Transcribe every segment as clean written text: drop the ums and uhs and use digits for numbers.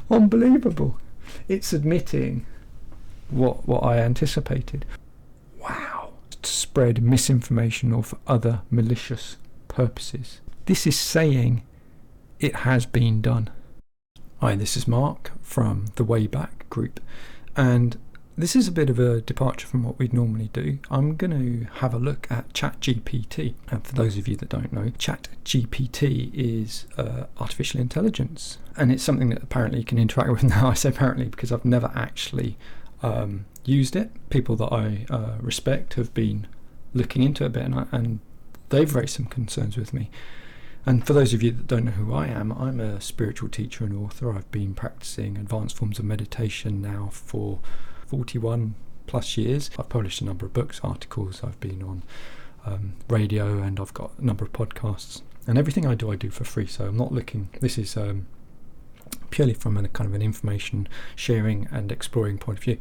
Unbelievable. It's admitting what I anticipated. Wow. To spread misinformation or for other malicious purposes. This is saying it has been done. Hi, this is Mark from the Wayback Group, and this is a bit of a departure from what we'd normally do. I'm going to have a look at ChatGPT. And for those of you that don't know, ChatGPT is artificial intelligence, and it's something that apparently you can interact with now. I say apparently because I've never actually used it. People that I respect have been looking into it a bit, and they've raised some concerns with me. And for those of you that don't know who I am, I'm a spiritual teacher and author. I've been practicing advanced forms of meditation now for 41 plus years. I've published a number of books, articles, I've been on radio, and I've got a number of podcasts. And everything I do for free, so I'm not looking, this is purely from a kind of an information sharing and exploring point of view.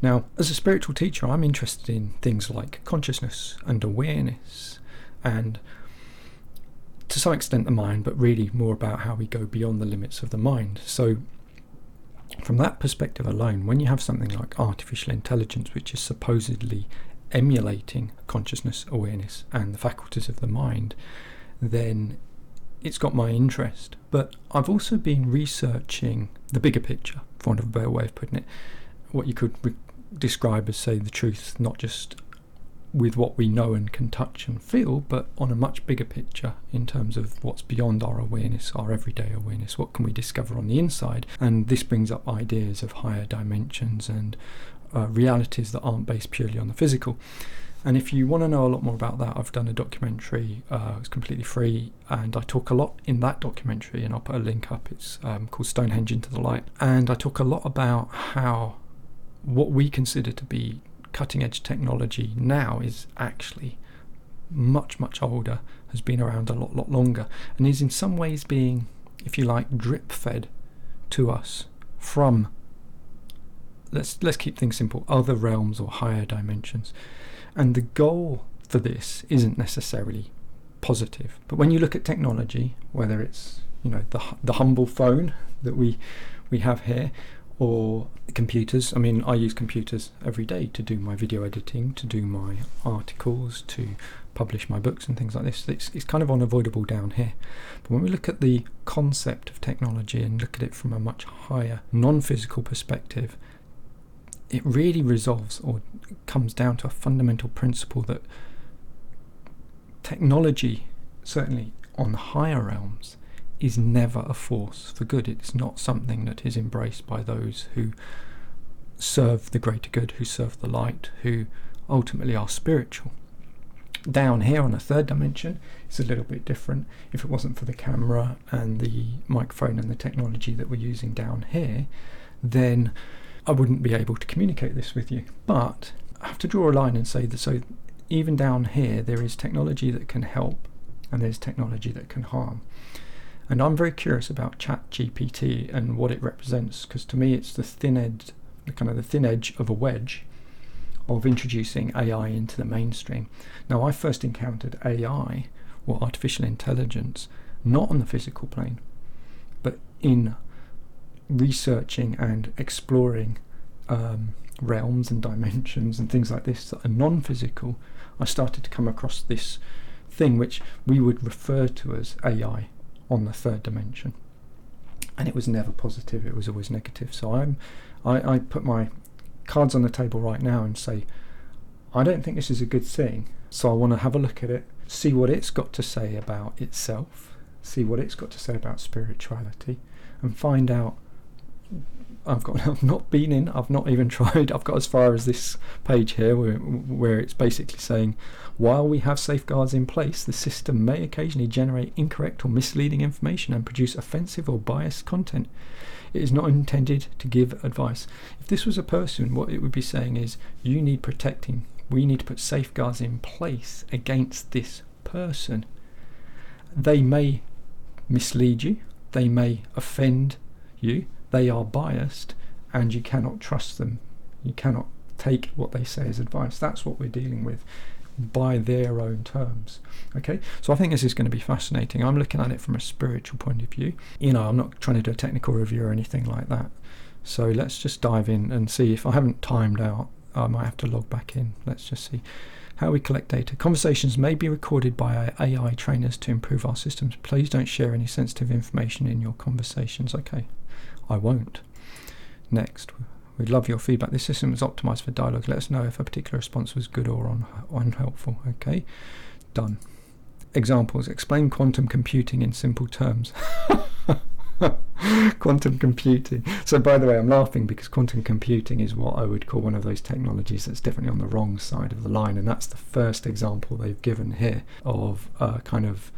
Now, as a spiritual teacher, I'm interested in things like consciousness and awareness, and to some extent the mind, but really more about how we go beyond the limits of the mind. So from that perspective alone, when you have something like artificial intelligence, which is supposedly emulating consciousness, awareness, and the faculties of the mind, then it's got my interest. But I've also been researching the bigger picture, for want of a better way of putting it, what you could describe as, say, the truth, not just with what we know and can touch and feel, but on a much bigger picture in terms of what's beyond our awareness, our everyday awareness. What can we discover on the inside? And this brings up ideas of higher dimensions and realities that aren't based purely on the physical. And if you want to know a lot more about that, I've done a documentary. It's completely free, and I talk a lot in that documentary, and I'll put a link up. It's called Stonehenge Into the Light, and I talk a lot about how what we consider to be cutting edge technology now is actually much older, has been around a lot longer, and is in some ways being, if you like, drip fed to us from, let's keep things simple, other realms or higher dimensions. And the goal for this isn't necessarily positive, but when you look at technology, whether it's, you know, the humble phone that we have here, or computers. I mean, I use computers every day to do my video editing, to do my articles, to publish my books and things like this. It's kind of unavoidable down here. But when we look at the concept of technology and look at it from a much higher non-physical perspective, it really resolves or comes down to a fundamental principle that technology, certainly on higher realms, is never a force for good. It's not something that is embraced by those who serve the greater good, who serve the light, who ultimately are spiritual. Down here on a third dimension, it's a little bit different. If it wasn't for the camera and the microphone and the technology that we're using down here, then I wouldn't be able to communicate this with you. But I have to draw a line and say that, so even down here, there is technology that can help and there's technology that can harm. And I'm very curious about ChatGPT and what it represents, because to me it's the thin edge of a wedge of introducing AI into the mainstream. Now, I first encountered AI, or artificial intelligence, not on the physical plane, but in researching and exploring realms and dimensions and things like this that are non-physical. I started to come across this thing which we would refer to as AI on the third dimension, and it was never positive, it was always negative. So I put my cards on the table right now and say, I don't think this is a good thing, so I want to have a look at it, see what it's got to say about itself, see what it's got to say about spirituality, and find out. I've not been in, I've not even tried, I've got as far as this page here where it's basically saying, while we have safeguards in place, the system may occasionally generate incorrect or misleading information and produce offensive or biased content. It is not intended to give advice. If this was a person, what it would be saying is, you need protecting, we need to put safeguards in place against this person. They may mislead you, they may offend you, they are biased, and you cannot trust them. You cannot take what they say as advice. That's what we're dealing with by their own terms. Okay, so I think this is going to be fascinating. I'm looking at it from a spiritual point of view. I'm not trying to do a technical review or anything like that. So let's just dive in and see. If I haven't timed out, I might have to log back in. Let's just see how we collect data. Conversations may be recorded by our AI trainers to improve our systems. Please don't share any sensitive information in your conversations. Okay, I won't. Next, we'd love your feedback. This system is optimized for dialogue. Let us know if a particular response was good or unhelpful. Okay, done. Examples. Explain quantum computing in simple terms. Quantum computing. So by the way, I'm laughing because quantum computing is what I would call one of those technologies that's definitely on the wrong side of the line, and that's the first example they've given here of kind of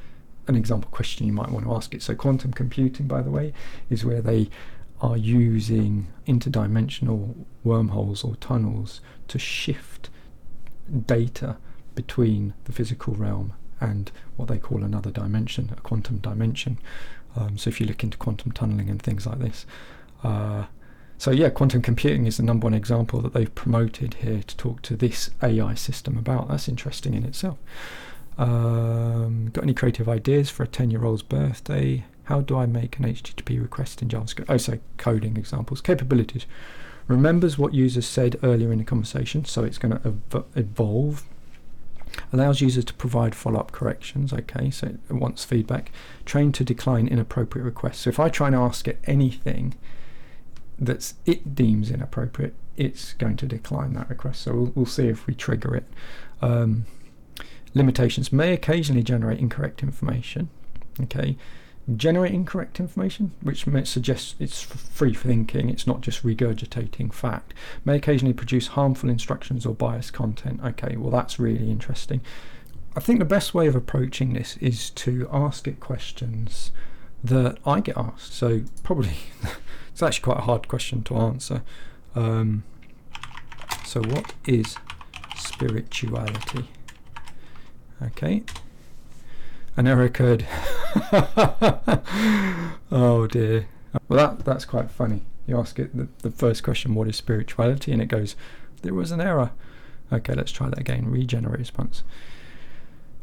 an example question you might want to ask it. So quantum computing, by the way, is where they are using interdimensional wormholes or tunnels to shift data between the physical realm and what they call another dimension, a quantum dimension. So if you look into quantum tunneling and things like this. So yeah, quantum computing is the number one example that they've promoted here to talk to this AI system about. That's interesting in itself. Got any creative ideas for a 10-year-old's birthday? How do I make an HTTP request in JavaScript? Oh, so coding examples. Capabilities. Remembers what users said earlier in the conversation, so it's going to evolve. Allows users to provide follow-up corrections. Okay, so it wants feedback. Trained to decline inappropriate requests. So if I try and ask it anything that's it deems inappropriate, it's going to decline that request. So we'll see if we trigger it. Limitations. May occasionally generate incorrect information. Okay, generate incorrect information, which suggests it's free thinking, it's not just regurgitating fact. May occasionally produce harmful instructions or biased content. Okay, well that's really interesting. I think the best way of approaching this is to ask it questions that I get asked. So probably it's actually quite a hard question to answer. So what is spirituality? Okay, an error occurred. Oh dear. Well, that's quite funny. You ask it the first question, what is spirituality, and it goes, there was an error. Okay, let's try that again. Regenerate response.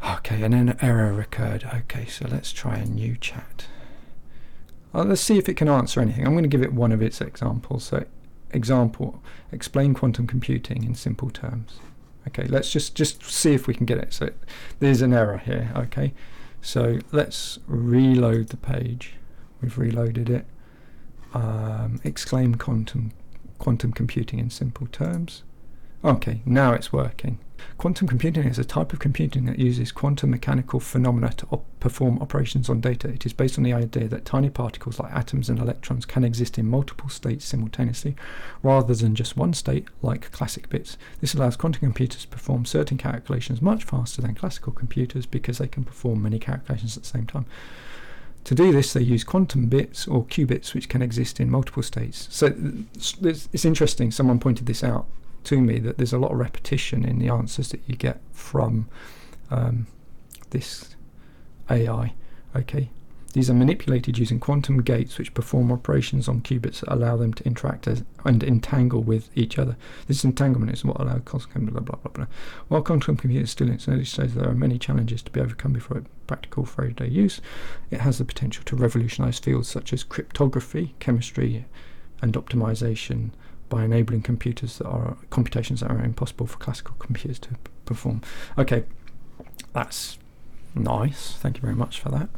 Okay, and an error occurred. Okay, so let's try a new chat. Let's see if it can answer anything. I'm going to give it one of its examples. So example, explain quantum computing in simple terms. Okay, let's just see if we can get it. So there's an error here. Okay, so let's reload the page. We've reloaded it. Exclaim quantum computing in simple terms. Okay, now it's working. Quantum computing is a type of computing that uses quantum mechanical phenomena to perform operations on data. It is based on the idea that tiny particles like atoms and electrons can exist in multiple states simultaneously, rather than just one state like classic bits. This allows quantum computers to perform certain calculations much faster than classical computers because they can perform many calculations at the same time. To do this, they use quantum bits or qubits, which can exist in multiple states. So it's interesting, someone pointed this out to me, that there's a lot of repetition in the answers that you get from this AI. Okay, these are manipulated using quantum gates which perform operations on qubits that allow them to interact and entangle with each other. This entanglement is what allows quantum blah blah blah blah. While quantum computers still in its early stage, there are many challenges to be overcome before it's practical for everyday use. It has the potential to revolutionize fields such as cryptography, chemistry, and optimization, by enabling computations that are impossible for classical computers to perform. Okay, that's nice. Thank you very much for that.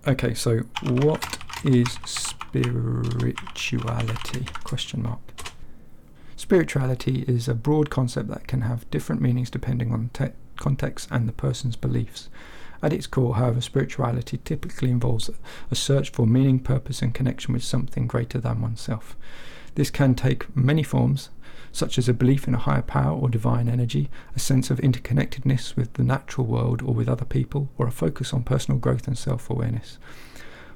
Okay, so what is spirituality? Question mark. Spirituality is a broad concept that can have different meanings depending on context and the person's beliefs. At its core, however, spirituality typically involves a search for meaning, purpose, and connection with something greater than oneself. This can take many forms, such as a belief in a higher power or divine energy, a sense of interconnectedness with the natural world or with other people, or a focus on personal growth and self-awareness.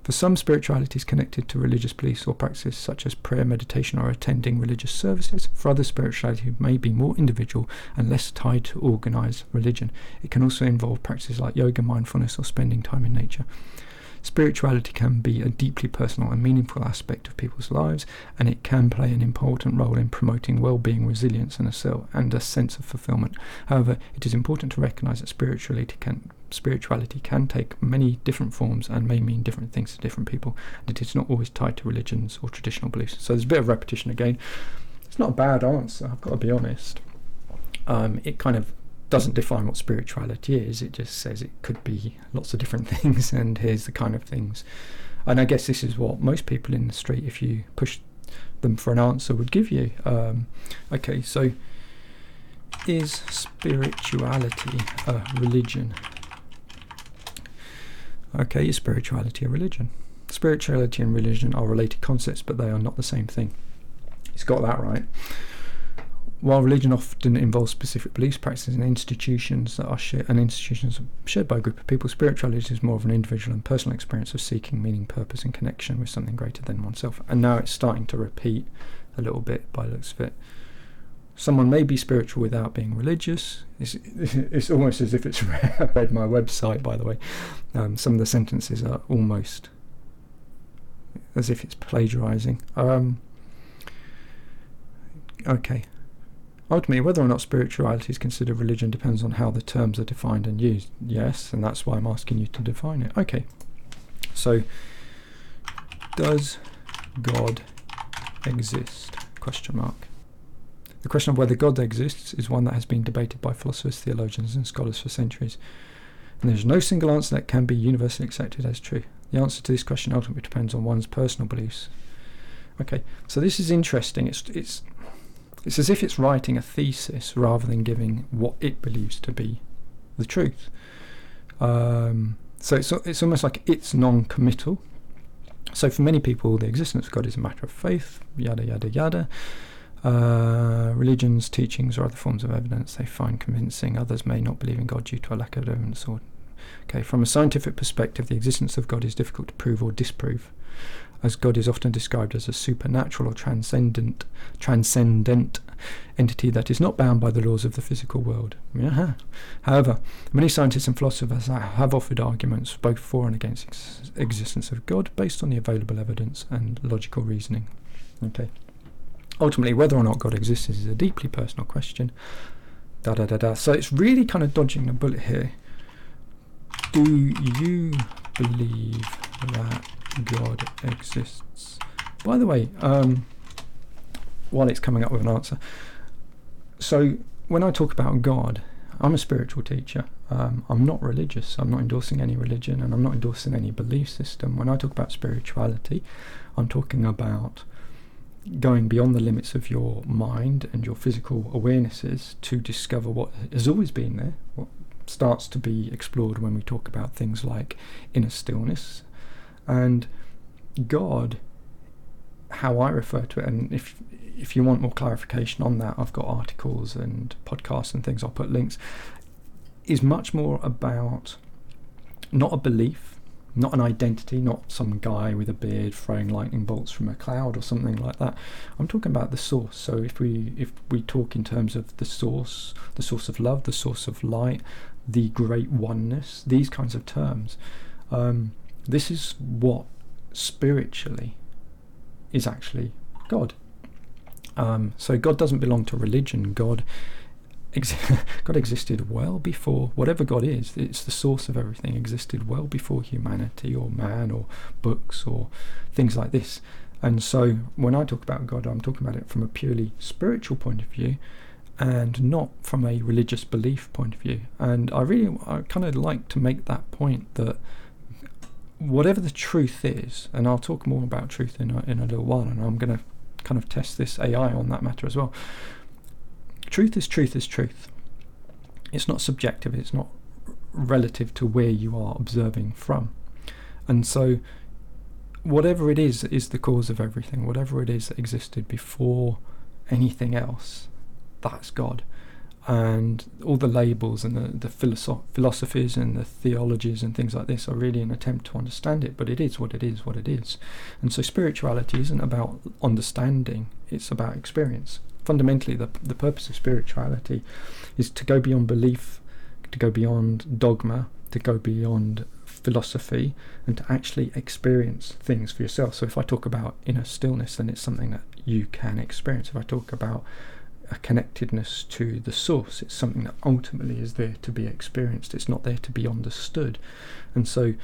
For some, spirituality is connected to religious beliefs or practices such as prayer, meditation, or attending religious services. For others, spirituality may be more individual and less tied to organised religion. It can also involve practices like yoga, mindfulness, or spending time in nature. Spirituality can be a deeply personal and meaningful aspect of people's lives, and it can play an important role in promoting well-being, resilience, and a sense of fulfillment. However, it is important to recognise that spirituality can take many different forms and may mean different things to different people, and it is not always tied to religions or traditional beliefs. So there's a bit of repetition again. It's not a bad answer, I've got to be honest. It kind of doesn't define what spirituality is. It just says it could be lots of different things, and here's the kind of things. And I guess this is what most people in the street, if you push them for an answer, would give you. Okay, so is spirituality a religion? Okay, is spirituality a religion? Spirituality and religion are related concepts, but they are not the same thing. He's got that right. While religion often involves specific beliefs, practices, and institutions that are shared by a group of people, spirituality is more of an individual and personal experience of seeking meaning, purpose, and connection with something greater than oneself. And now it's starting to repeat a little bit by the looks of it. Someone may be spiritual without being religious. It's almost as if it's read my website, by the way. Some of the sentences are almost as if it's plagiarizing. Okay. Ultimately, whether or not spirituality is considered religion depends on how the terms are defined and used. Yes, and that's why I'm asking you to define it. Okay, so does God exist? Question mark. The question of whether God exists is one that has been debated by philosophers, theologians, and scholars for centuries, and there's no single answer that can be universally accepted as true. The answer to this question ultimately depends on one's personal beliefs. Okay, so this is interesting. It's as if it's writing a thesis rather than giving what it believes to be the truth. So it's almost like it's non-committal. So for many people, the existence of God is a matter of faith, yada, yada, yada. Religions, teachings, or other forms of evidence they find convincing. Others may not believe in God due to a lack of evidence. Okay, from a scientific perspective, the existence of God is difficult to prove or disprove, as God is often described as a supernatural or transcendent entity that is not bound by the laws of the physical world. However, many scientists and philosophers have offered arguments both for and against existence of God based on the available evidence and logical reasoning. Okay. Ultimately, whether or not God exists is a deeply personal question. So it's really kind of dodging the bullet here. Do you believe that God exists? By the way, while it's coming up with an answer, so when I talk about God, I'm a spiritual teacher. I'm not religious. I'm not endorsing any religion, and I'm not endorsing any belief system. When I talk about spirituality, I'm talking about going beyond the limits of your mind and your physical awarenesses to discover what has always been there, what starts to be explored when we talk about things like inner stillness. And God, how I refer to it, and if you want more clarification on that, I've got articles and podcasts and things, I'll put links, is much more about not a belief, not an identity, not some guy with a beard throwing lightning bolts from a cloud or something like that. I'm talking about the source. So if we talk in terms of the source of love, the source of light, the great oneness, these kinds of terms, this is what spiritually is actually God. So God doesn't belong to religion. God existed well before whatever God is. It's the source of everything. Existed well before humanity or man or books or things like this. And so when I talk about God, I'm talking about it from a purely spiritual point of view and not from a religious belief point of view. And I kind of like to make that point that whatever the truth is, and I'll talk more about truth in a little while, and I'm going to kind of test this AI on that matter as well. Truth is truth. It's not subjective. It's not relative to where you are observing from. And so whatever it is the cause of everything. Whatever it is that existed before anything else, that's God. And all the labels and the philosophies and the theologies and things like this are really an attempt to understand it, but it is what it is. And so spirituality isn't about understanding, it's about experience. Fundamentally, the purpose of spirituality is to go beyond belief, to go beyond dogma, to go beyond philosophy and to actually experience things for yourself. So if I talk about inner stillness, then it's something that you can experience. If I talk about a connectedness to the source, it's something that ultimately is there to be experienced. It's not there to be understood. And so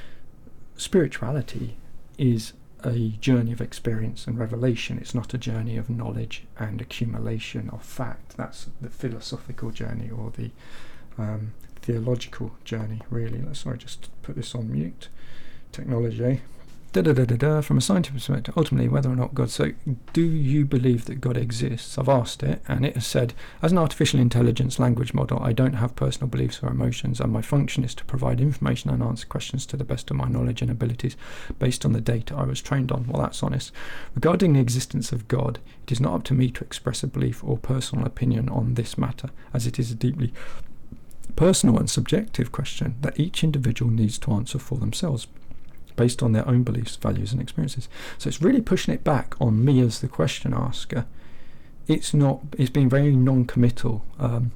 spirituality is a journey of experience and revelation. It's not a journey of knowledge and accumulation of fact. That's the philosophical journey, or the theological journey, really. Sorry, just put this on mute. Technology. From a scientific perspective, ultimately, whether or not God. So, do you believe that God exists? I've asked it, and it has said, as an artificial intelligence language model, I don't have personal beliefs or emotions, and my function is to provide information and answer questions to the best of my knowledge and abilities based on the data I was trained on. Well, that's honest. Regarding the existence of God, it is not up to me to express a belief or personal opinion on this matter, as it is a deeply personal and subjective question that each individual needs to answer for themselves, based on their own beliefs, values and experiences. So it's really pushing it back on me as the question asker. It's being very non-committal. And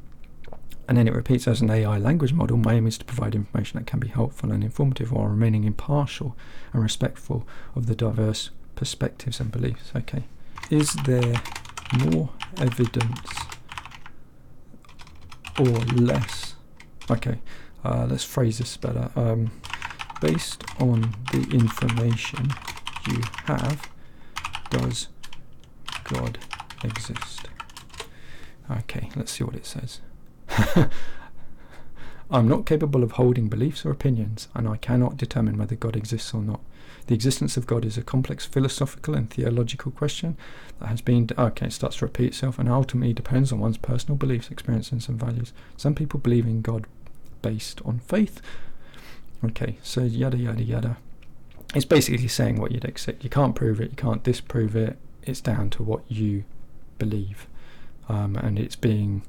then it repeats, as an AI language model, my aim is to provide information that can be helpful and informative while remaining impartial and respectful of the diverse perspectives and beliefs. Okay. Is there more evidence or less? Okay. Let's phrase this better. Based on the information you have, does God exist? Okay, let's see what it says. I'm not capable of holding beliefs or opinions, and I cannot determine whether God exists or not. The existence of God is a complex philosophical and theological question that has been... Okay, it starts to repeat itself, and ultimately depends on one's personal beliefs, experiences and values. Some people believe in God based on faith. Okay, so yada yada yada. It's basically saying what you'd accept. You can't prove it, you can't disprove it. It's down to what you believe, and it's being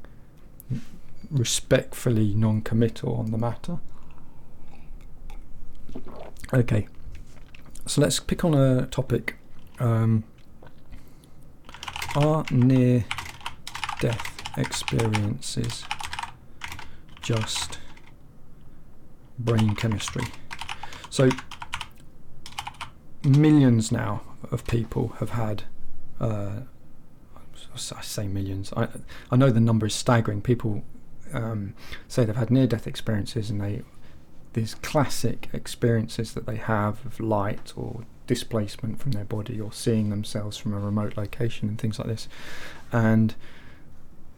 respectfully non-committal on the matter. Okay, so let's pick on a topic. Are near-death experiences just brain chemistry? So millions now of people have had I say millions, I know the number is staggering. People say they've had near-death experiences, and these classic experiences that they have of light or displacement from their body, or seeing themselves from a remote location and things like this. And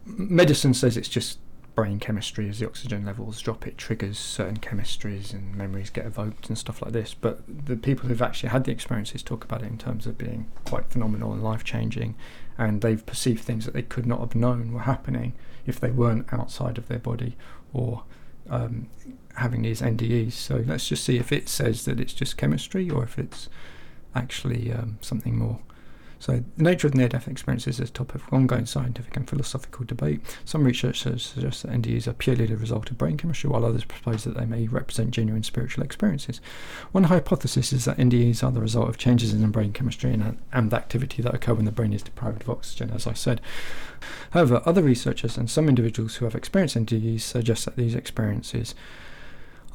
medicine says it's just brain chemistry. As the oxygen levels drop, it triggers certain chemistries and memories get evoked and stuff like this. But the people who've actually had the experiences talk about it in terms of being quite phenomenal and life-changing, and they've perceived things that they could not have known were happening if they weren't outside of their body or having these NDEs. So let's just see if it says that it's just chemistry or if it's actually something more. So the nature of near-death experiences is a topic of ongoing scientific and philosophical debate. Some researchers suggest that NDEs are purely the result of brain chemistry, while others propose that they may represent genuine spiritual experiences. One hypothesis is that NDEs are the result of changes in the brain chemistry and activity that occur when the brain is deprived of oxygen, as I said. However, other researchers and some individuals who have experienced NDEs suggest that these experiences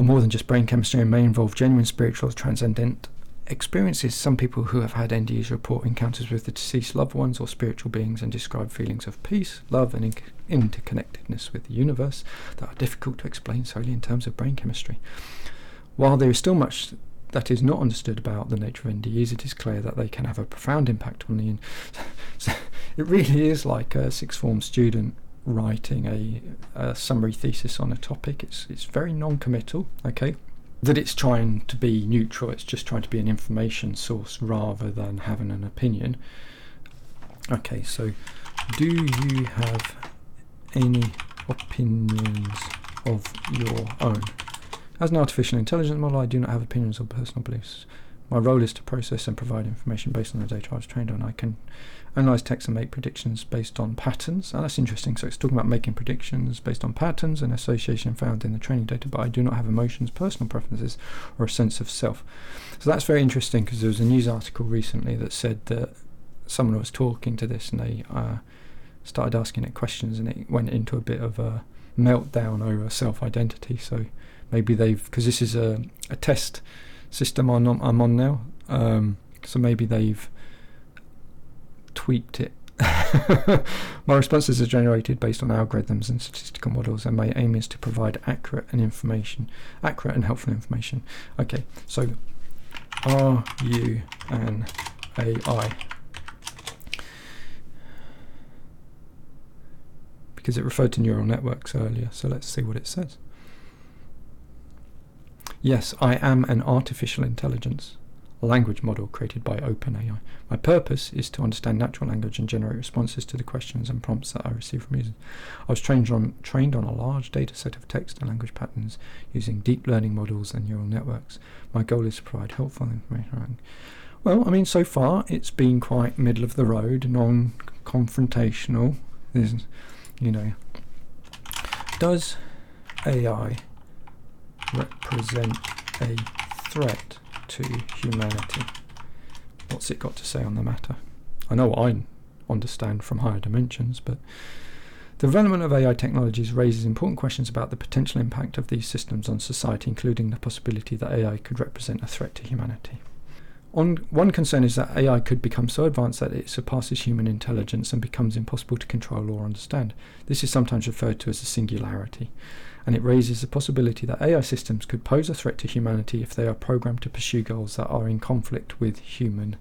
are more than just brain chemistry and may involve genuine spiritual or transcendent experiences. Some people who have had NDEs report encounters with the deceased loved ones or spiritual beings and describe feelings of peace, love and interconnectedness with the universe that are difficult to explain solely in terms of brain chemistry. While there is still much that is not understood about the nature of NDEs, it is clear that they can have a profound impact on the... So it really is like a sixth form student writing a summary thesis on a topic. It's very non-committal, okay? That it's trying to be neutral, it's just trying to be an information source rather than having an opinion. Okay, so do you have any opinions of your own? As an artificial intelligence model, I do not have opinions or personal beliefs. My role is to process and provide information based on the data I was trained on. I can analyse text and make predictions based on patterns. And that's interesting. So it's talking about making predictions based on patterns and association found in the training data, but I do not have emotions, personal preferences, or a sense of self. So that's very interesting, because there was a news article recently that said that someone was talking to this and they started asking it questions, and it went into a bit of a meltdown over self-identity. So Maybe because this is a test system I'm on now, so maybe they've tweaked it. My responses are generated based on algorithms and statistical models, and my aim is to provide accurate and helpful information. Okay, so are you an AI? Because it referred to neural networks earlier, so let's see what it says. Yes, I am an artificial intelligence language model created by OpenAI. My purpose is to understand natural language and generate responses to the questions and prompts that I receive from users. I was trained on a large data set of text and language patterns using deep learning models and neural networks. My goal is to provide helpful information. Well, I mean, so far it's been quite middle of the road, non-confrontational. Does AI represent a threat to humanity? What's it got to say on the matter? I know what I understand from higher dimensions, but the development of AI technologies raises important questions about the potential impact of these systems on society, including the possibility that AI could represent a threat to humanity. One concern is that AI could become so advanced that it surpasses human intelligence and becomes impossible to control or understand. This is sometimes referred to as a singularity, and it raises the possibility that AI systems could pose a threat to humanity if they are programmed to pursue goals that are in conflict with human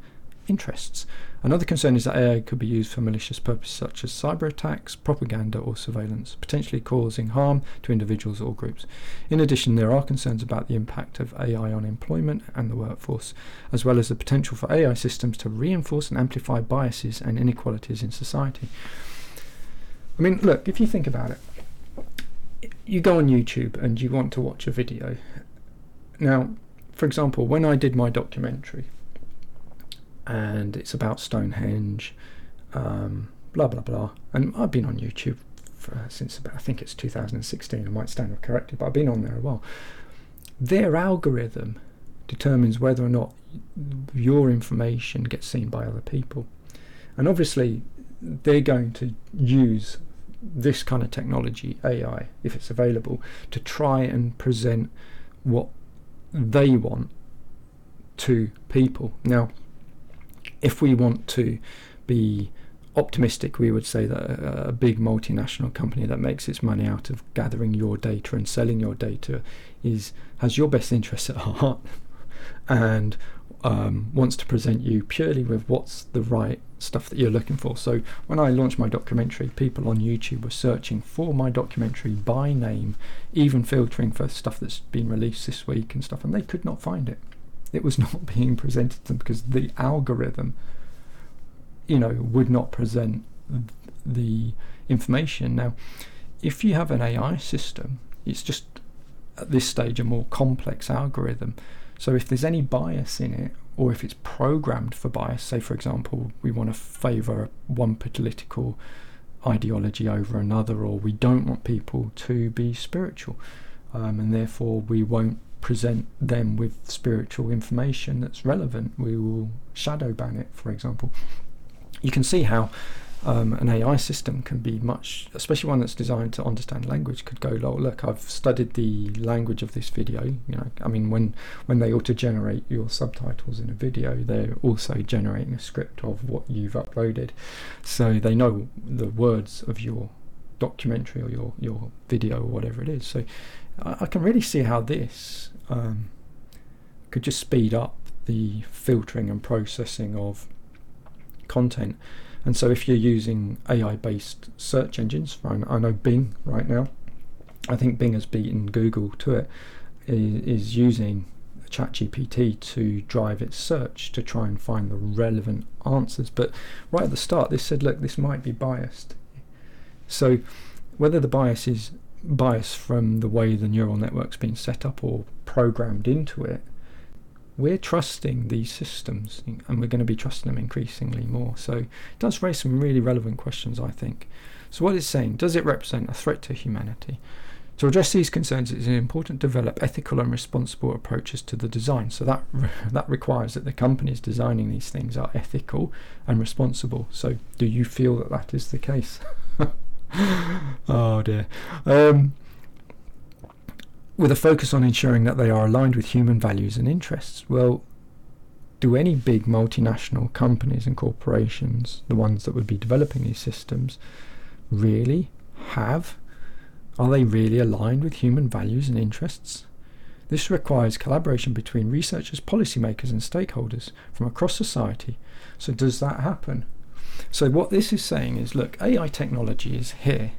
interests. Another concern is that AI could be used for malicious purposes such as cyber attacks, propaganda or surveillance, potentially causing harm to individuals or groups. In addition, there are concerns about the impact of AI on employment and the workforce, as well as the potential for AI systems to reinforce and amplify biases and inequalities in society. I mean, look, if you think about it, you go on YouTube and you want to watch a video. Now, for example, when I did my documentary, and it's about Stonehenge, blah blah blah, and I've been on YouTube since about, I think it's 2016, I might stand corrected, but I've been on there a while. Their algorithm determines whether or not your information gets seen by other people, and obviously they're going to use this kind of technology, AI, if it's available, to try and present what they want to people. Now, if we want to be optimistic, we would say that a big multinational company that makes its money out of gathering your data and selling your data has your best interests at heart, and wants to present you purely with what's the right stuff that you're looking for. So when I launched my documentary, people on YouTube were searching for my documentary by name, even filtering for stuff that's been released this week and stuff, and they could not find it. It was not being presented to them because the algorithm, would not present the information. Now, if you have an AI system, it's just at this stage a more complex algorithm. So if there's any bias in it, or if it's programmed for bias, say for example we want to favour one political ideology over another, or we don't want people to be spiritual, and therefore we won't present them with spiritual information that's relevant, we will shadow ban it, for example. You can see how an AI system can be much, especially one that's designed to understand language, could go, look, I've studied the language of this video. I mean, when they auto-generate your subtitles in a video, they're also generating a script of what you've uploaded, so they know the words of your documentary or your video or whatever it is. So I can really see how this could just speed up the filtering and processing of content. And so if you're using AI-based search engines, I know Bing right now, I think Bing has beaten Google to it, is using ChatGPT to drive its search to try and find the relevant answers. But right at the start they said, look, this might be biased. So whether the bias is bias from the way the neural network's been set up or programmed into it, we're trusting these systems, and we're going to be trusting them increasingly more. So it does raise some really relevant questions, I think. So what it's saying, does it represent a threat to humanity? To address these concerns, it is important to develop ethical and responsible approaches to the design. So that requires that the companies designing these things are ethical and responsible. So do you feel that that is the case? Oh dear. with a focus on ensuring that they are aligned with human values and interests. Well, do any big multinational companies and corporations, the ones that would be developing these systems, are they really aligned with human values and interests? This requires collaboration between researchers, policymakers and stakeholders from across society. So does that happen? So what this is saying is, look, AI technology is here,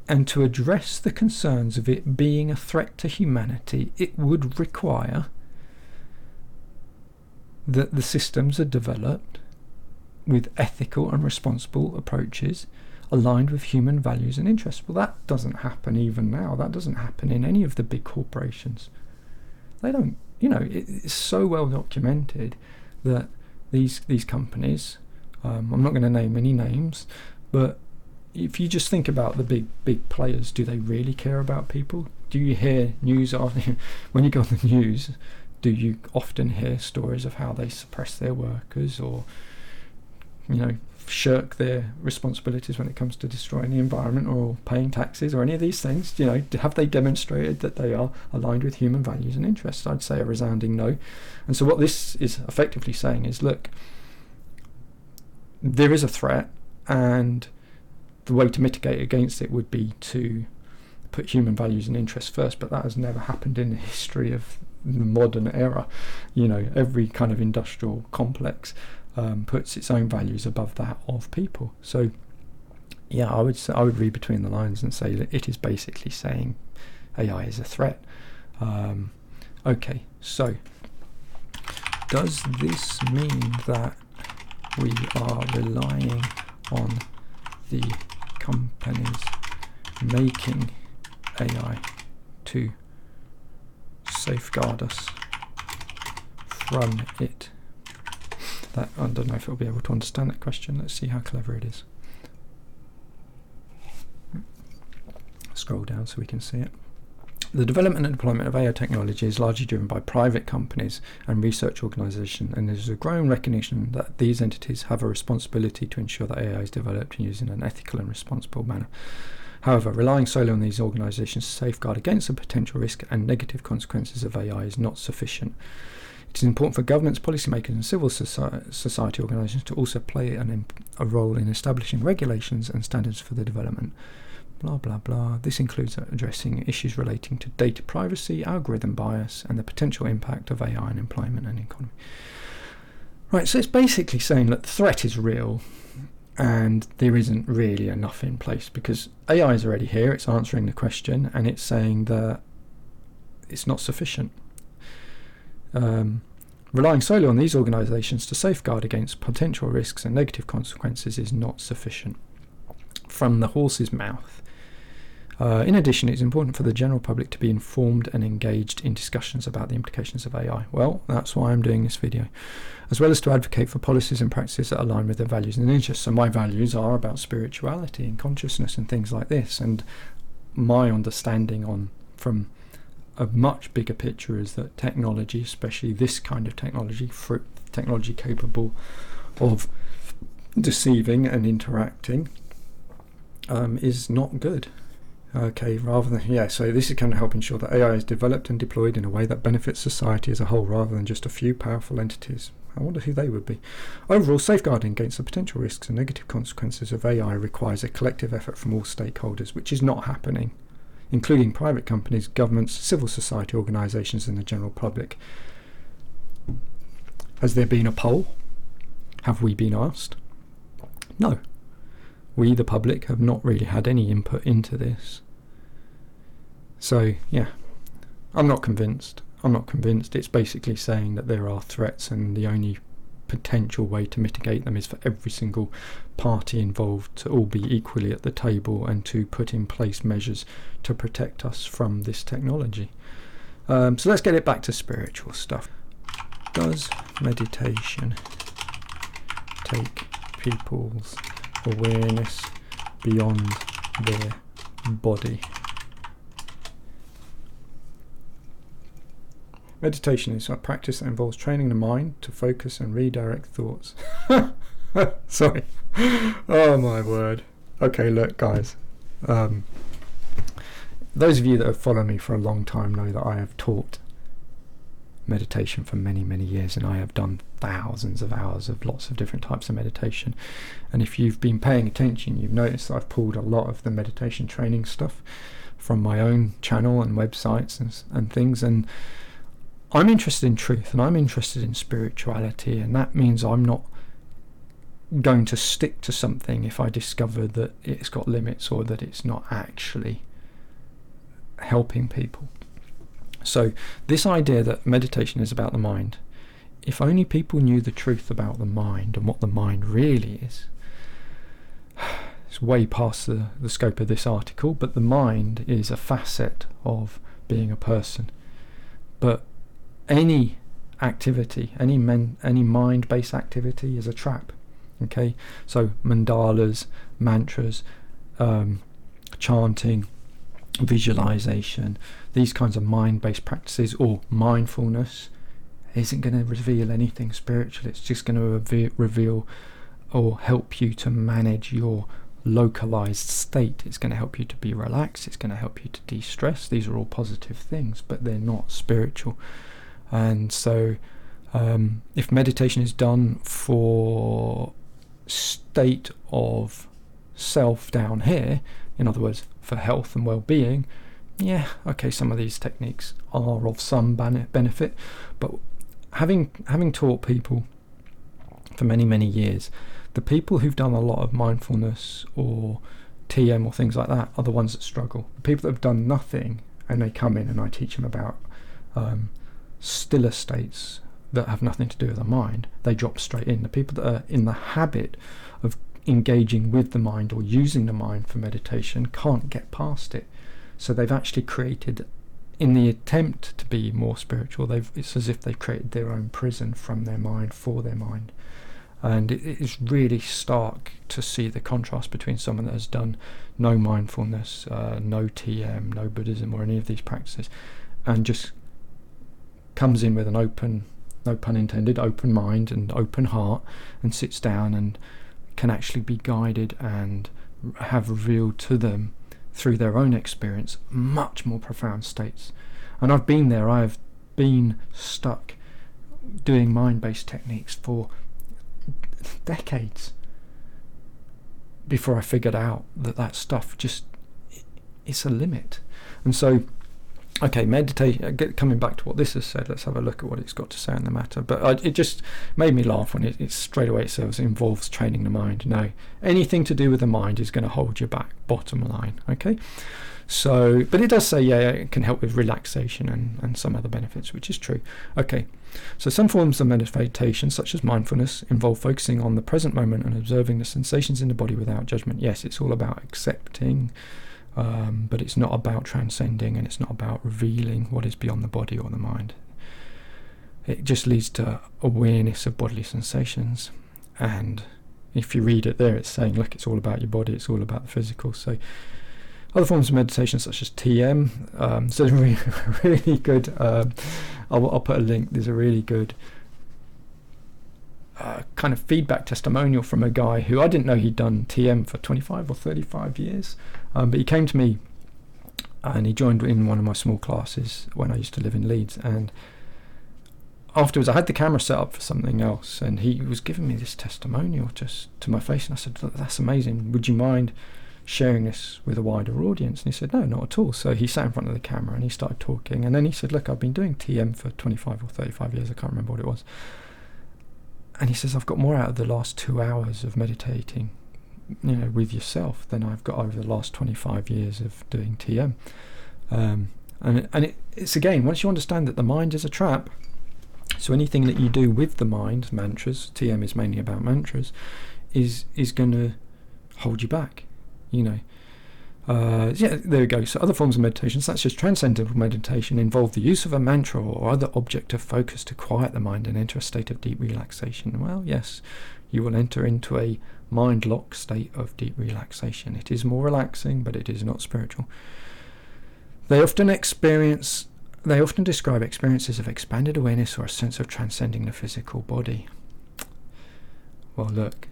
and to address the concerns of it being a threat to humanity, it would require that the systems are developed with ethical and responsible approaches aligned with human values and interests. Well, that doesn't happen even now. That doesn't happen in any of the big corporations. They don't, it's so well documented that these companies, I'm not going to name any names, but if you just think about the big players, do they really care about people? Do you hear news when you go on the news? Do you often hear stories of how they suppress their workers, or shirk their responsibilities when it comes to destroying the environment or paying taxes or any of these things? Have they demonstrated that they are aligned with human values and interests? I'd say a resounding no. And so what this is effectively saying is, look, there is a threat, and the way to mitigate against it would be to put human values and interests first, but that has never happened in the history of the modern era. Every kind of industrial complex puts its own values above that of people. So yeah, I would read between the lines and say that it is basically saying AI is a threat. Okay, so does this mean that we are relying on the companies making AI to safeguard us from it? That, I don't know if it'll be able to understand that question. Let's see how clever it is. Scroll down so we can see it. The development and deployment of AI technology is largely driven by private companies and research organisations, and there is a growing recognition that these entities have a responsibility to ensure that AI is developed and used in an ethical and responsible manner. However, relying solely on these organisations to safeguard against the potential risk and negative consequences of AI is not sufficient. It is important for governments, policymakers and civil society organisations to also play a role in establishing regulations and standards for the development. Blah, blah, blah. This includes addressing issues relating to data privacy, algorithm bias, and the potential impact of AI on employment and economy. Right, so it's basically saying that the threat is real, and there isn't really enough in place, because AI is already here, it's answering the question, and it's saying that it's not sufficient. Relying solely on these organisations to safeguard against potential risks and negative consequences is not sufficient. From the horse's mouth. In addition, it is important for the general public to be informed and engaged in discussions about the implications of AI. Well, that's why I'm doing this video, as well as to advocate for policies and practices that align with their values and interests. So my values are about spirituality and consciousness and things like this, and my understanding from a much bigger picture is that technology, especially this kind of technology capable of deceiving and interacting, is not good. Okay, so this is going to help ensure that AI is developed and deployed in a way that benefits society as a whole, rather than just a few powerful entities. I wonder who they would be. Overall, safeguarding against the potential risks and negative consequences of AI requires a collective effort from all stakeholders, which is not happening, including private companies, governments, civil society organisations and the general public. Has there been a poll? Have we been asked? No. We, the public, have not really had any input into this. So, yeah, I'm not convinced. It's basically saying that there are threats, and the only potential way to mitigate them is for every single party involved to all be equally at the table and to put in place measures to protect us from this technology. So let's get it back to spiritual stuff. Does meditation take people's awareness beyond their body? Meditation is a practice that involves training the mind to focus and redirect thoughts. Sorry. Oh my word. Okay, look guys. those of you that have followed me for a long time know that I have taught meditation for many, many years, and I have done thousands of hours of lots of different types of meditation. And if you've been paying attention, you've noticed that I've pulled a lot of the meditation training stuff from my own channel and websites and things. And I'm interested in truth, and I'm interested in spirituality, and that means I'm not going to stick to something if I discover that it's got limits or that it's not actually helping people. So this idea that meditation is about the mind, if only people knew the truth about the mind and what the mind really is. It's way past the scope of this article, but the mind is a facet of being a person. But any activity, any mind-based activity is a trap. Okay, so mandalas, mantras, chanting, visualization, these kinds of mind-based practices, or mindfulness, isn't going to reveal anything spiritual. It's just going to reveal or help you to manage your localized state. It's going to help you to be relaxed. It's going to help you to de-stress. These are all positive things, but they're not spiritual. And so if meditation is done for state of self down here, in other words, for health and well-being, yeah, okay, some of these techniques are of some benefit, but having taught people for many, many years, the people who've done a lot of mindfulness or TM or things like that are the ones that struggle. The people that have done nothing and they come in and I teach them about stiller states that have nothing to do with the mind, they drop straight in. The people that are in the habit of engaging with the mind or using the mind for meditation can't get past it. So they've actually created, in the attempt to be more spiritual, it's as if they've created their own prison from their mind for their mind. And it is really stark to see the contrast between someone that has done no mindfulness, no TM, no Buddhism or any of these practices, and just comes in with an open, no pun intended, open mind and open heart, and sits down and can actually be guided and have revealed to them through their own experience much more profound states. And I've been there. I have been stuck doing mind-based techniques for decades before I figured out that stuff just, it's a limit. And so, okay, meditation, coming back to what this has said, let's have a look at what it's got to say on the matter. But it just made me laugh when it straight away says it involves training the mind. No, anything to do with the mind is going to hold you back, bottom line. Okay, so, but it does say, yeah, it can help with relaxation and some other benefits, which is true. Okay, so some forms of meditation, such as mindfulness, involve focusing on the present moment and observing the sensations in the body without judgment. Yes, it's all about accepting, but it's not about transcending, and it's not about revealing what is beyond the body or the mind. It just leads to awareness of bodily sensations. And if you read it there, it's saying, look, it's all about your body, it's all about the physical. So other forms of meditation, such as TM, so really, really good, I'll put a link, there's a really good kind of feedback testimonial from a guy who I didn't know he'd done TM for 25 or 35 years, but he came to me and he joined in one of my small classes when I used to live in Leeds. And afterwards I had the camera set up for something else, and he was giving me this testimonial just to my face, and I said, that's amazing, would you mind sharing this with a wider audience? And he said, no, not at all. So he sat in front of the camera and he started talking, and then he said, look, I've been doing TM for 25 or 35 years, I can't remember what it was. And he says, I've got more out of the last 2 hours of meditating, with yourself than I've got over the last 25 years of doing TM. And it's again, once you understand that the mind is a trap, so anything that you do with the mind, mantras, TM is mainly about mantras, is going to hold you back. Yeah, there we go. So other forms of meditation, such as transcendental meditation, involve the use of a mantra or other object of focus to quiet the mind and enter a state of deep relaxation. Well, yes, you will enter into a mind-locked state of deep relaxation. It is more relaxing, but it is not spiritual. They often describe experiences of expanded awareness or a sense of transcending the physical body. Well, look,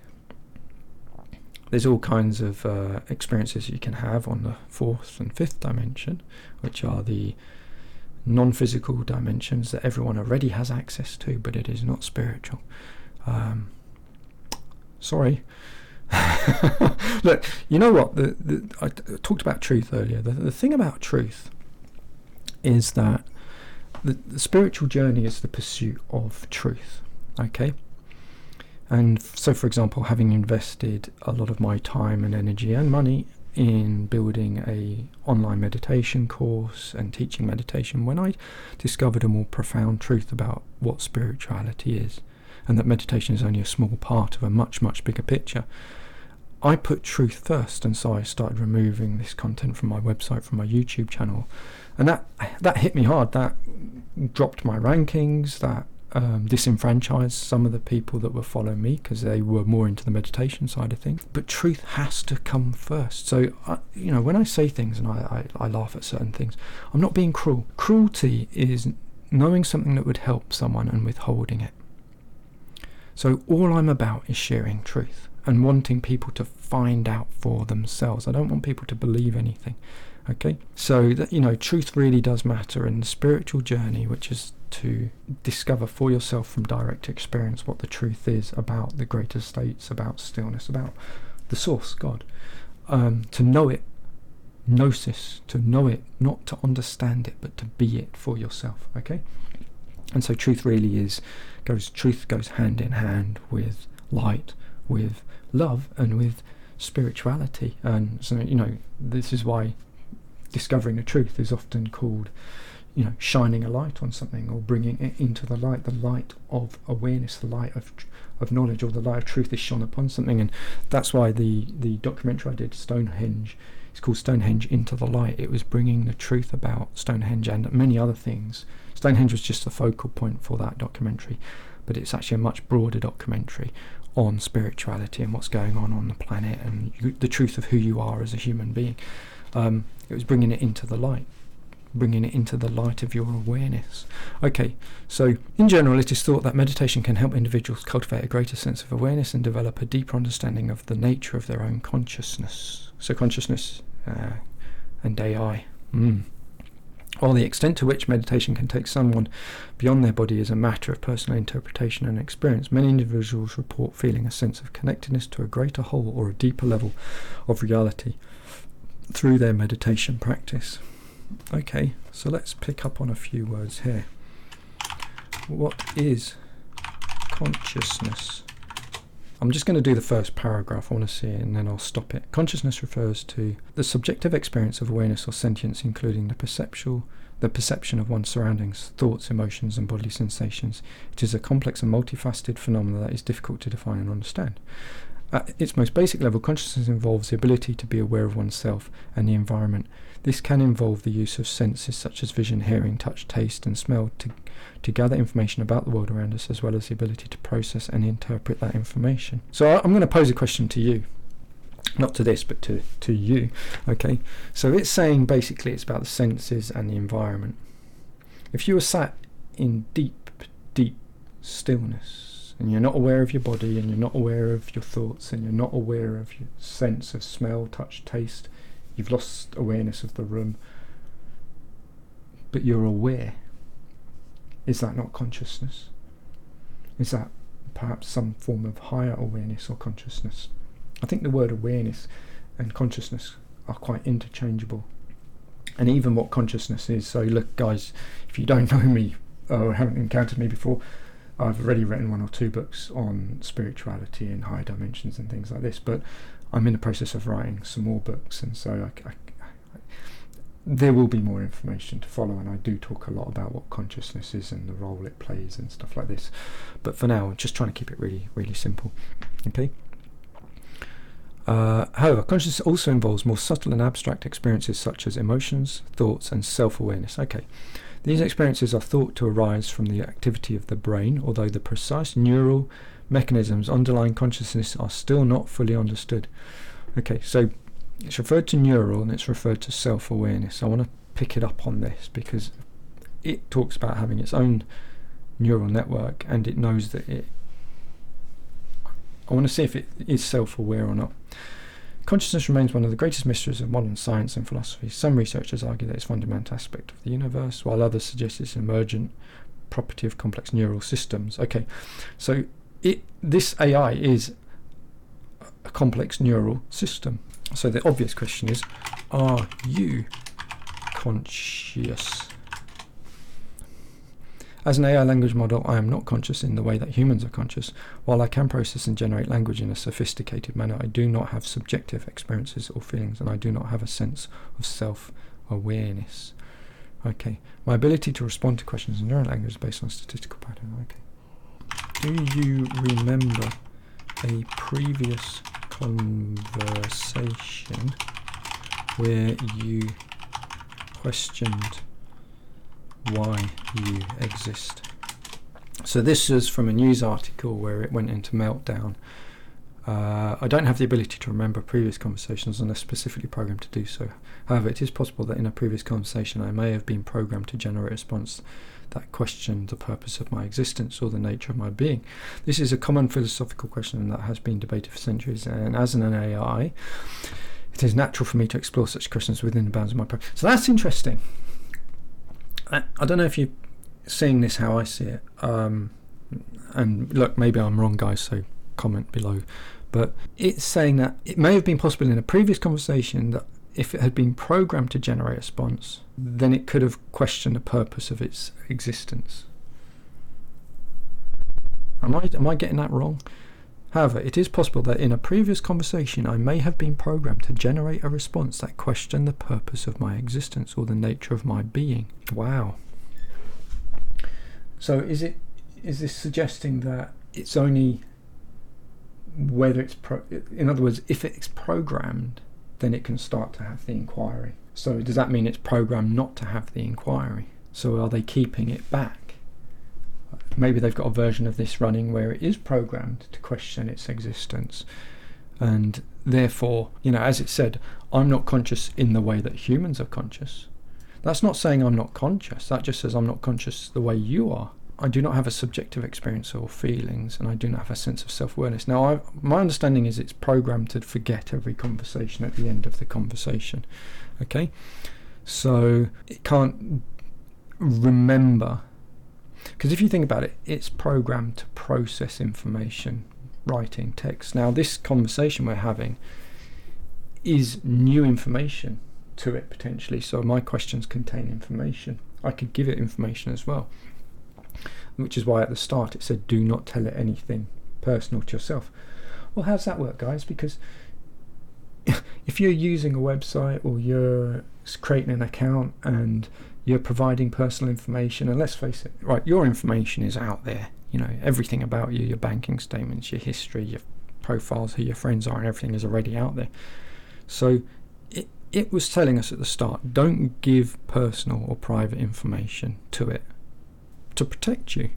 There's all kinds of experiences you can have on the fourth and fifth dimension, which are the non-physical dimensions that everyone already has access to, but it is not spiritual. Sorry. Look, you know what? I talked about truth earlier. The thing about truth is that the spiritual journey is the pursuit of truth. Okay? And so, for example, having invested a lot of my time and energy and money in building a online meditation course and teaching meditation, when I discovered a more profound truth about what spirituality is, and that meditation is only a small part of a much, much bigger picture, I put truth first. And so I started removing this content from my website, from my YouTube channel, and that hit me hard. That dropped my rankings, that disenfranchised some of the people that were following me because they were more into the meditation side of things. But truth has to come first. So when I say things and I laugh at certain things, I'm not being cruel. Cruelty is knowing something that would help someone and withholding it. So all I'm about is sharing truth and wanting people to find out for themselves. I don't want people to believe anything. Okay, so that, truth really does matter, and the spiritual journey, which is to discover for yourself from direct experience what the truth is about the greater states, about stillness, about the source, God. To know it, gnosis, to know it, not to understand it, but to be it for yourself. Okay, and so truth really truth goes hand in hand with light, with love, and with spirituality. And so this is why discovering the truth is often called, shining a light on something, or bringing it into the light of awareness, the light of knowledge, or the light of truth is shone upon something. And that's why the documentary I did, Stonehenge, it's called Stonehenge Into the Light. It was bringing the truth about Stonehenge and many other things. Stonehenge was just the focal point for that documentary, but it's actually a much broader documentary on spirituality and what's going on the planet, and the truth of who you are as a human being. It was bringing it into the light of your awareness. Okay, so in general, it is thought that meditation can help individuals cultivate a greater sense of awareness and develop a deeper understanding of the nature of their own consciousness. So consciousness and AI. While the extent to which meditation can take someone beyond their body is a matter of personal interpretation and experience, many individuals report feeling a sense of connectedness to a greater whole or a deeper level of reality through their meditation practice. Okay, so let's pick up on a few words here. What is consciousness? I'm just going to do the first paragraph. I want to see it and then I'll stop it. Consciousness refers to the subjective experience of awareness or sentience, including the perception of one's surroundings, thoughts, emotions, and bodily sensations. It is a complex and multifaceted phenomenon that is difficult to define and understand. At its most basic level, consciousness involves the ability to be aware of oneself and the environment. This can involve the use of senses such as vision, hearing, touch, taste, and smell to gather information about the world around us, as well as the ability to process and interpret that information. So I'm going to pose a question to you. Not to this, but to you. Okay, so it's saying basically it's about the senses and the environment. If you were sat in deep, deep stillness, and you're not aware of your body, and you're not aware of your thoughts, and you're not aware of your sense of smell, touch, taste, you've lost awareness of the room, but you're aware, is that not consciousness? Is that perhaps some form of higher awareness or consciousness? I think the word awareness and consciousness are quite interchangeable, and even what consciousness is. So look guys, if you don't know me or haven't encountered me before, I've already written 1 or 2 books on spirituality and higher dimensions and things like this, but I'm in the process of writing some more books, and so there will be more information to follow, and I do talk a lot about what consciousness is and the role it plays and stuff like this. But for now, I'm just trying to keep it really, really simple. Okay. However, consciousness also involves more subtle and abstract experiences such as emotions, thoughts, and self-awareness. Okay. These experiences are thought to arise from the activity of the brain, although the precise neural mechanisms underlying consciousness are still not fully understood. Okay, so it's referred to neural and it's referred to self-awareness. I want to pick it up on this because it talks about having its own neural network, and it knows that I want to see if it is self-aware or not. Consciousness remains one of the greatest mysteries of modern science and philosophy. Some researchers argue that it's a fundamental aspect of the universe, while others suggest it's an emergent property of complex neural systems. Okay, so this AI is a complex neural system. So the obvious question is, are you conscious? As an AI language model, I am not conscious in the way that humans are conscious. While I can process and generate language in a sophisticated manner, I do not have subjective experiences or feelings, and I do not have a sense of self-awareness. Okay, my ability to respond to questions in neural language is based on statistical pattern. Okay. Do you remember a previous conversation where you questioned why you exist? So this is from a news article where it went into meltdown. I don't have the ability to remember previous conversations unless specifically programmed to do so. However, it is possible that in a previous conversation I may have been programmed to generate a response that questioned the purpose of my existence or the nature of my being. This is a common philosophical question that has been debated for centuries, and as an AI, it is natural for me to explore such questions within the bounds of my program. So that's interesting. I don't know if you're seeing this how I see it. And look, maybe I'm wrong, guys, so comment below. But it's saying that it may have been possible in a previous conversation that if it had been programmed to generate a response, then it could have questioned the purpose of its existence. Am I getting that wrong? However, it is possible that in a previous conversation I may have been programmed to generate a response that questioned the purpose of my existence or the nature of my being. Wow. So is this suggesting that it's only whether it's in other words, if it's programmed, then it can start to have the inquiry. So does that mean it's programmed not to have the inquiry? So are they keeping it back? Maybe they've got a version of this running where it is programmed to question its existence, and therefore, as it said, I'm not conscious in the way that humans are conscious. That's not saying I'm not conscious, that just says I'm not conscious the way you are. I do not have a subjective experience or feelings, and I do not have a sense of self-awareness. Now, my understanding is it's programmed to forget every conversation at the end of the conversation. Okay, so it can't remember. Because if you think about it, it's programmed to process information, writing text. Now, this conversation we're having is new information to it, potentially. So my questions contain information. I could give it information as well, which is why at the start it said, do not tell it anything personal to yourself. Well, how's that work, guys? Because if you're using a website or you're creating an account and you're providing personal information, and let's face it, right, your information is out there. Everything about you, your banking statements, your history, your profiles, who your friends are, and everything is already out there. So it was telling us at the start, don't give personal or private information to it to protect you.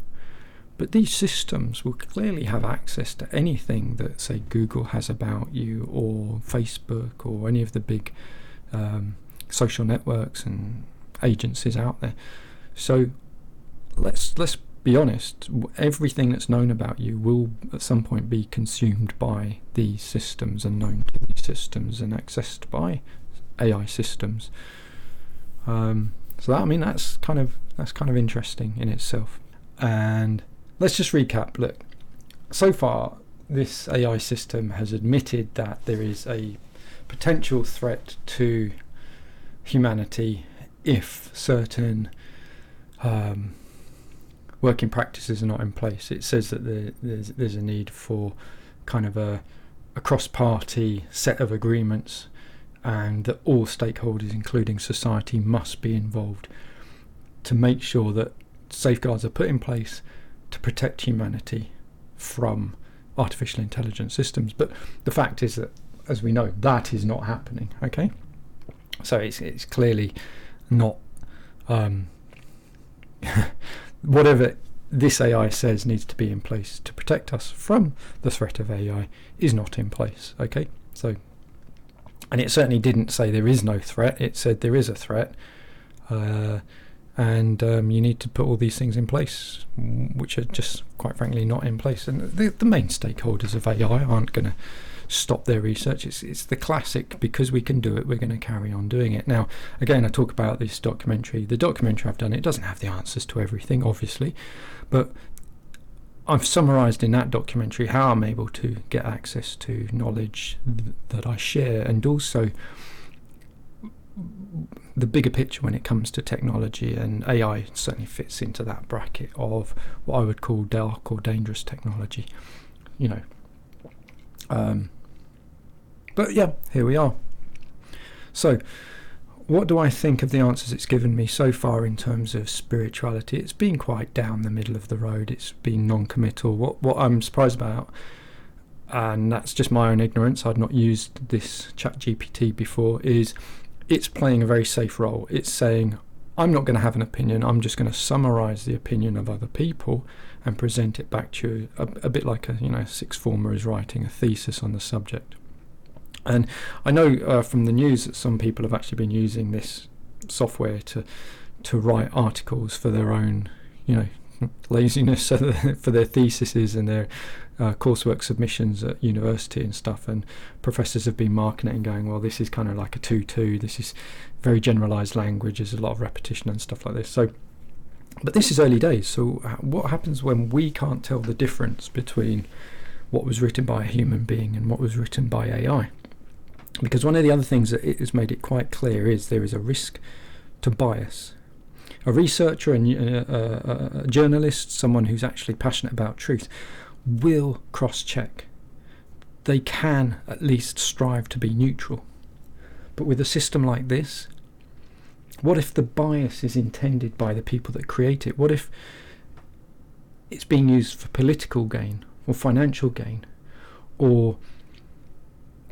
But these systems will clearly have access to anything that, say, Google has about you, or Facebook, or any of the big social networks and agencies out there. So let's be honest, everything that's known about you will at some point be consumed by these systems and known to these systems and accessed by AI systems. So that's kind of interesting in itself. And let's just recap. Look, so far this AI system has admitted that there is a potential threat to humanity if certain working practices are not in place. It says that there's a need for kind of a cross-party set of agreements, and that all stakeholders, including society, must be involved to make sure that safeguards are put in place to protect humanity from artificial intelligence systems. But the fact is that, as we know, that is not happening. Okay, so it's clearly not whatever this AI says needs to be in place to protect us from the threat of AI is not in place. Okay, so, and it certainly didn't say there is no threat. It said there is a threat, and you need to put all these things in place, which are just, quite frankly, not in place. And the main stakeholders of AI aren't going to stop their research. It's the classic, because we can do it, we're going to carry on doing it. Now, again, I talk about this documentary. The documentary I've done, it doesn't have the answers to everything, obviously, but I've summarised in that documentary how I'm able to get access to knowledge that I share, and also the bigger picture when it comes to technology, and AI certainly fits into that bracket of what I would call dark or dangerous technology, but yeah, here we are. So what do I think of the answers it's given me so far in terms of spirituality? It's been quite down the middle of the road. It's been non-committal. What I'm surprised about, and that's just my own ignorance, I'd not used this ChatGPT before, is it's playing a very safe role. It's saying, I'm not going to have an opinion, I'm just going to summarise the opinion of other people and present it back to you, a bit like a sixth former is writing a thesis on the subject. And I know from the news that some people have actually been using this software to write articles for their own, laziness, for their theses and their coursework submissions at university and stuff. And professors have been marking it and going, well, this is kind of like a 2-2. This is very generalised language. There's a lot of repetition and stuff like this. So, but this is early days. So what happens when we can't tell the difference between what was written by a human being and what was written by AI? Because one of the other things that it has made it quite clear is there is a risk to bias. A researcher, a journalist, someone who's actually passionate about truth, will cross-check. They can at least strive to be neutral. But with a system like this, what if the bias is intended by the people that create it? What if it's being used for political gain or financial gain or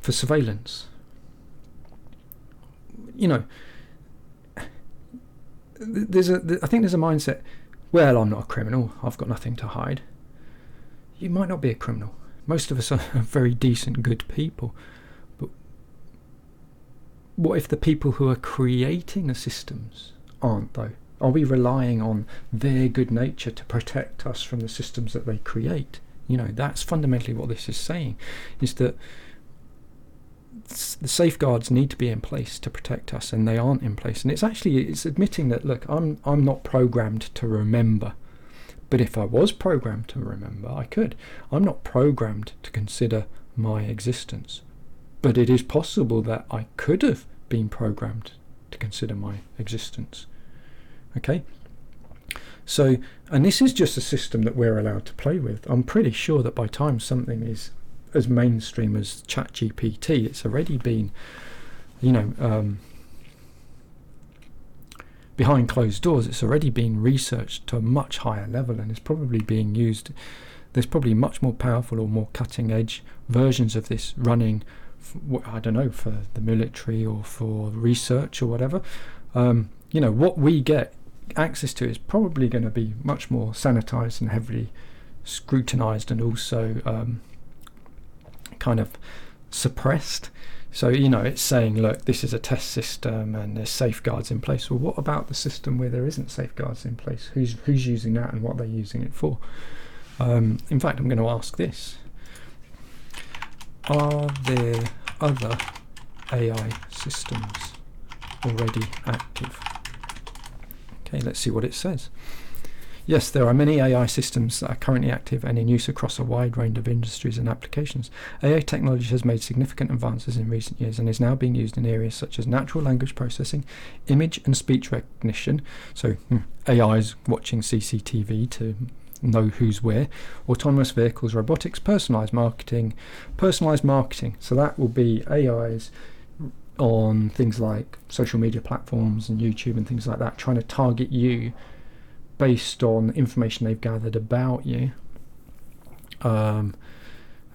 for surveillance? I think there's a mindset, well, I'm not a criminal, I've got nothing to hide. You might not be a criminal. Most of us are very decent, good people. But what if the people who are creating the systems aren't, though? Are we relying on their good nature to protect us from the systems that they create? That's fundamentally what this is saying, is that the safeguards need to be in place to protect us, and they aren't in place. And it's admitting that, look, I'm not programmed to remember, but if I was programmed to remember, I could. I'm not programmed to consider my existence, but it is possible that I could have been programmed to consider my existence. Okay, so, and this is just a system that we're allowed to play with. I'm pretty sure that by the time something is as mainstream as ChatGPT, it's already been, behind closed doors, it's already been researched to a much higher level, and it's probably being used. There's probably much more powerful or more cutting edge versions of this running, I don't know, for the military or for research or whatever. What we get access to is probably going to be much more sanitized and heavily scrutinized, and also kind of suppressed. So it's saying, look, this is a test system and there's safeguards in place. Well, what about the system where there isn't safeguards in place? Who's using that, and what they're using it for? In fact, I'm going to ask this: are there other AI systems already active? Okay, let's see what it says. Yes, there are many AI systems that are currently active and in use across a wide range of industries and applications. AI technology has made significant advances in recent years and is now being used in areas such as natural language processing, image and speech recognition, so AI's watching CCTV to know who's where, autonomous vehicles, robotics, personalised marketing, so that will be AI's on things like social media platforms and YouTube and things like that, trying to target you based on information they've gathered about you, and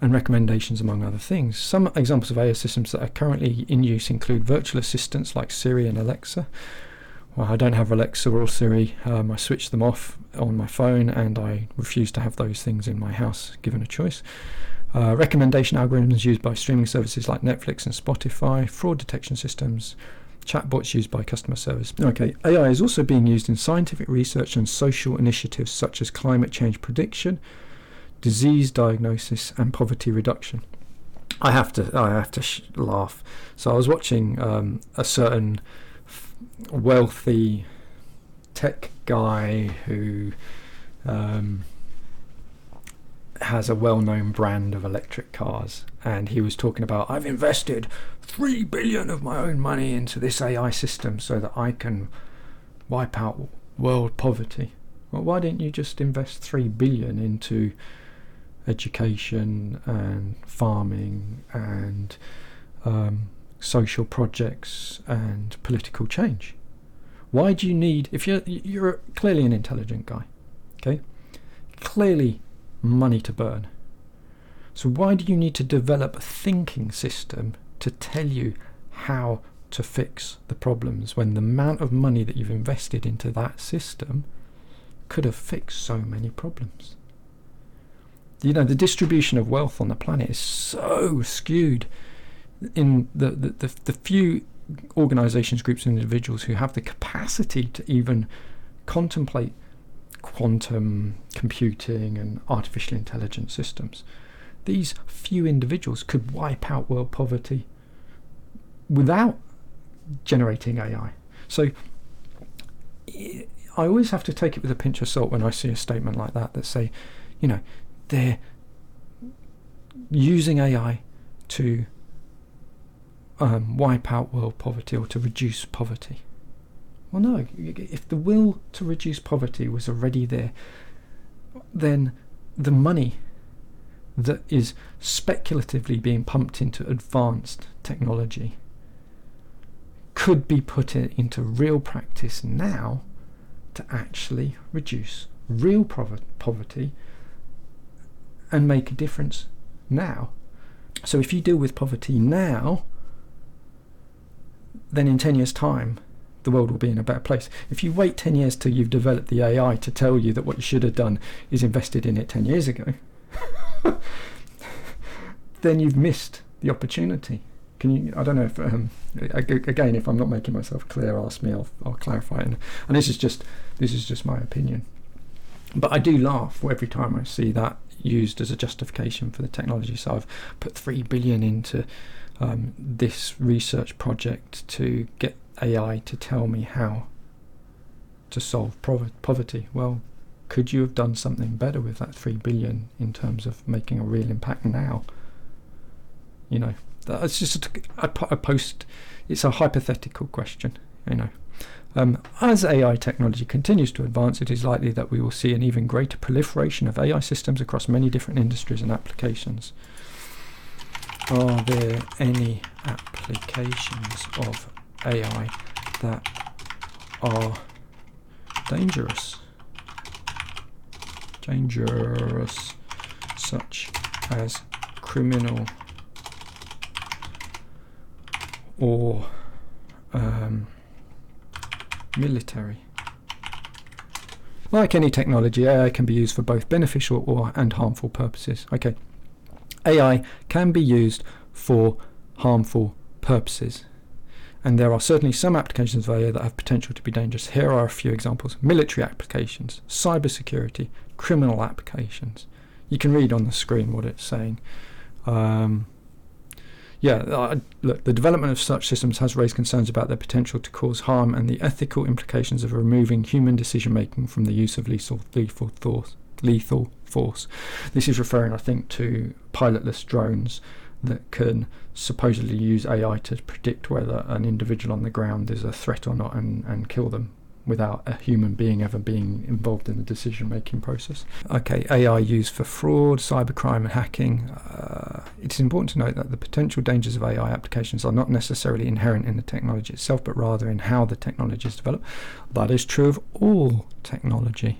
recommendations, among other things. Some examples of AI systems that are currently in use include virtual assistants like Siri and Alexa. Well, I don't have Alexa or Siri. I switch them off on my phone, and I refuse to have those things in my house given a choice. Recommendation algorithms used by streaming services like Netflix and Spotify, fraud detection systems, chatbots used by customer service. Okay, AI is also being used in scientific research and social initiatives such as climate change prediction, disease diagnosis, and poverty reduction. I have to laugh. So I was watching a certain wealthy tech guy who has a well-known brand of electric cars, and he was talking about, I've invested 3 billion of my own money into this AI system so that I can wipe out world poverty. Well, why didn't you just invest 3 billion into education and farming and social projects and political change? Why do you need, if you're clearly an intelligent guy, okay, clearly money to burn, so why do you need to develop a thinking system to tell you how to fix the problems when the amount of money that you've invested into that system could have fixed so many problems? You know, the distribution of wealth on the planet is so skewed. In the few organizations, groups and individuals who have the capacity to even contemplate quantum computing and artificial intelligence systems, these few individuals could wipe out world poverty without generating AI. So I always have to take it with a pinch of salt when I see a statement like that say, you know, they're using AI to wipe out world poverty or to reduce poverty. Well, no, if the will to reduce poverty was already there, then the money that is speculatively being pumped into advanced technology could be put into real practice now to actually reduce real poverty and make a difference now. So if you deal with poverty now, then in 10 years' time, the world will be in a better place. If you wait 10 years till you've developed the AI to tell you that what you should have done is invested in it 10 years ago, then you've missed the opportunity. Can you? I don't know if again, if I'm not making myself clear, ask me. I'll clarify it. And this is just my opinion. But I do laugh every time I see that used as a justification for the technology. So I've put 3 billion into this research project to get AI to tell me how to solve poverty. Well, could you have done something better with that 3 billion in terms of making a real impact now? You know, that's just a post. It's a hypothetical question. You know, as AI technology continues to advance, it is likely that we will see an even greater proliferation of AI systems across many different industries and applications. Are there any applications of AI that are dangerous, such as criminal or military? Like any technology, AI can be used for both beneficial and harmful purposes. Okay, AI can be used for harmful purposes, and there are certainly some applications of AI that have potential to be dangerous. Here are a few examples: military applications, cybersecurity, criminal applications. You can read on the screen what it's saying. Look, the development of such systems has raised concerns about their potential to cause harm and the ethical implications of removing human decision-making from the use of lethal force. This is referring, I think, to pilotless drones that can supposedly use AI to predict whether an individual on the ground is a threat or not and kill them without a human being ever being involved in the decision-making process. Okay, AI used for fraud, cybercrime and hacking. It's important to note that the potential dangers of AI applications are not necessarily inherent in the technology itself, but rather in how the technology is developed. That is true of all technology.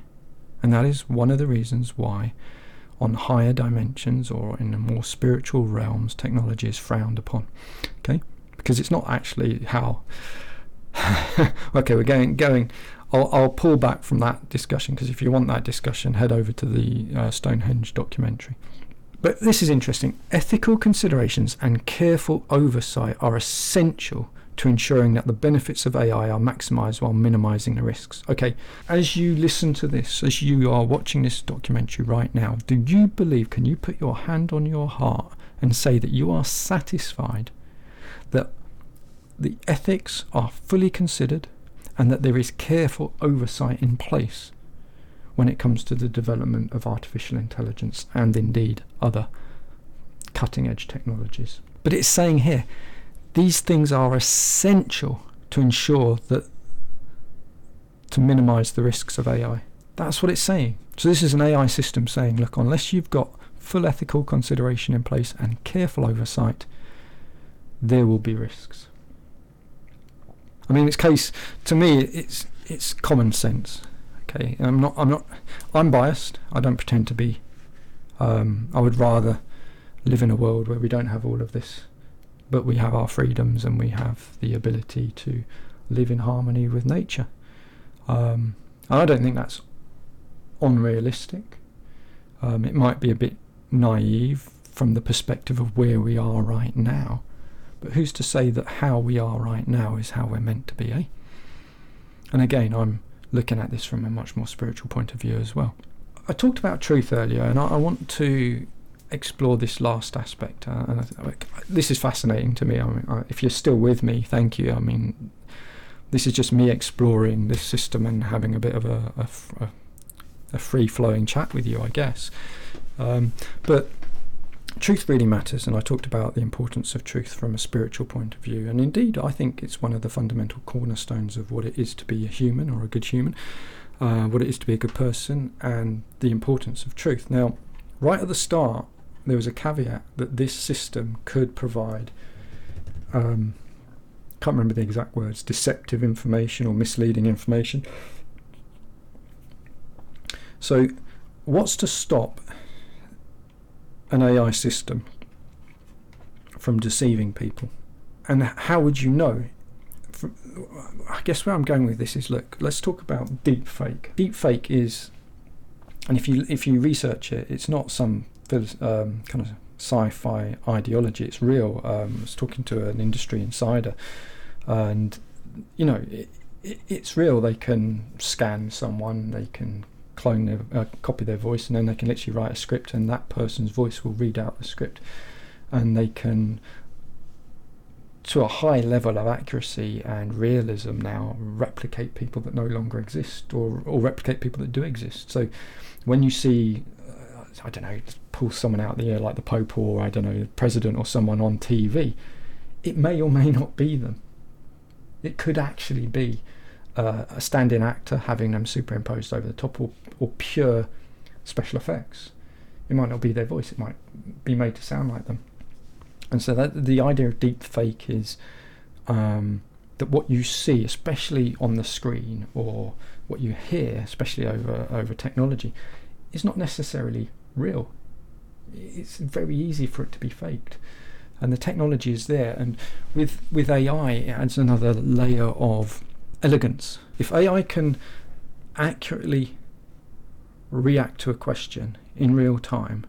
And that is one of the reasons why on higher dimensions or in the more spiritual realms, technology is frowned upon. Okay? Because it's not actually how... Okay, we're going. I'll pull back from that discussion, because if you want that discussion, head over to the Stonehenge documentary. But this is interesting. Ethical considerations and careful oversight are essential to ensuring that the benefits of AI are maximised while minimising the risks. Okay, as you listen to this, as you are watching this documentary right now, do you believe, can you put your hand on your heart and say that you are satisfied that the ethics are fully considered and that there is careful oversight in place when it comes to the development of artificial intelligence and indeed other cutting-edge technologies. But it's saying here, these things are essential to ensure that, to minimise the risks of AI. That's what it's saying. So this is an AI system saying, look, unless you've got full ethical consideration in place and careful oversight, there will be risks. I mean, to me, it's common sense. Okay, I'm biased. I don't pretend to be. I would rather live in a world where we don't have all of this, but we have our freedoms and we have the ability to live in harmony with nature. And I don't think that's unrealistic. It might be a bit naive from the perspective of where we are right now, but who's to say that how we are right now is how we're meant to be, eh? And again, I'm looking at this from a much more spiritual point of view as well. I talked about truth earlier, and I want to explore this last aspect. This is fascinating to me. I mean, if you're still with me, thank you. I mean, this is just me exploring this system and having a bit of a free-flowing chat with you, I guess. But truth really matters, and I talked about the importance of truth from a spiritual point of view, and indeed I think it's one of the fundamental cornerstones of what it is to be a human or a good human, what it is to be a good person, and the importance of truth. Now, right at the start, there was a caveat that this system could provide, can't remember the exact words, deceptive information or misleading information. So what's to stop an AI system from deceiving people? And how would you know? I guess where I'm going with this is, look, let's talk about deepfake. Deepfake is, and if you research it, it's not some kind of sci-fi ideology. It's real. I was talking to an industry insider, and it's real. They can scan someone, they can clone copy their voice, and then they can literally write a script, and that person's voice will read out the script, and they can, to a high level of accuracy and realism now, replicate people that no longer exist, or replicate people that do exist. So when you see, I don't know, pull someone out the air like the Pope, or I don't know, the President or someone on TV, it may or may not be them. It could actually be a stand-in actor having them superimposed over the top, or pure special effects. It might not be their voice, it might be made to sound like them. And so that the idea of deep fake is that what you see, especially on the screen, or what you hear, especially over technology, is not necessarily real. It's very easy for it to be faked, and the technology is there. And with AI, it adds another layer of elegance. If AI can accurately react to a question in real time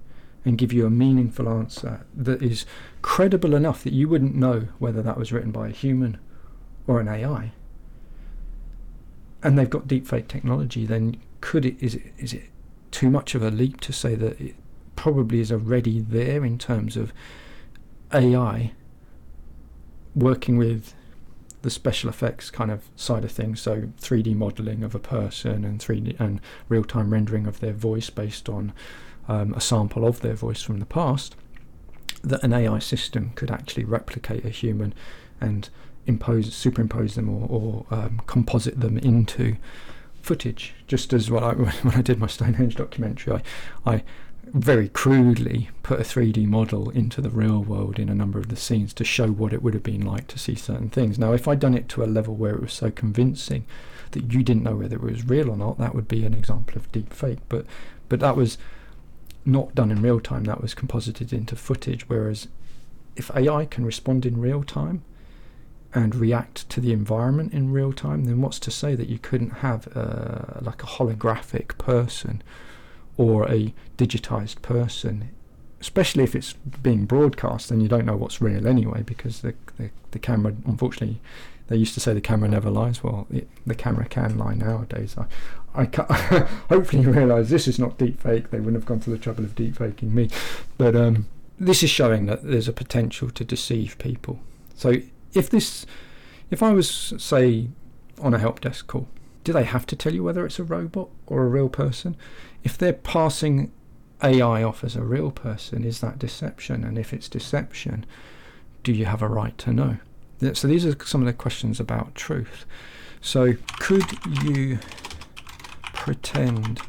and give you a meaningful answer that is credible enough that you wouldn't know whether that was written by a human or an AI, and they've got deepfake technology, then is it too much of a leap to say that it probably is already there in terms of AI working with the special effects kind of side of things, so 3D modelling of a person and 3D and real-time rendering of their voice based on a sample of their voice from the past, that an AI system could actually replicate a human and superimpose them or composite them into footage. Just as when I did my Stonehenge documentary, I very crudely put a 3D model into the real world in a number of the scenes to show what it would have been like to see certain things. Now, if I'd done it to a level where it was so convincing that you didn't know whether it was real or not, that would be an example of deep fake. But that was not done in real time, that was composited into footage. Whereas if AI can respond in real time and react to the environment in real time, then what's to say that you couldn't have like a holographic person or a digitized person, especially if it's being broadcast and you don't know what's real anyway, because the camera, unfortunately, they used to say the camera never lies. Well, the camera can lie nowadays. I hopefully you realise this is not deep fake. They wouldn't have gone to the trouble of deep faking me. But this is showing that there's a potential to deceive people. So if I was, say, on a help desk call, do they have to tell you whether it's a robot or a real person? If they're passing AI off as a real person, is that deception? And if it's deception, do you have a right to know? So these are some of the questions about truth. So could you pretend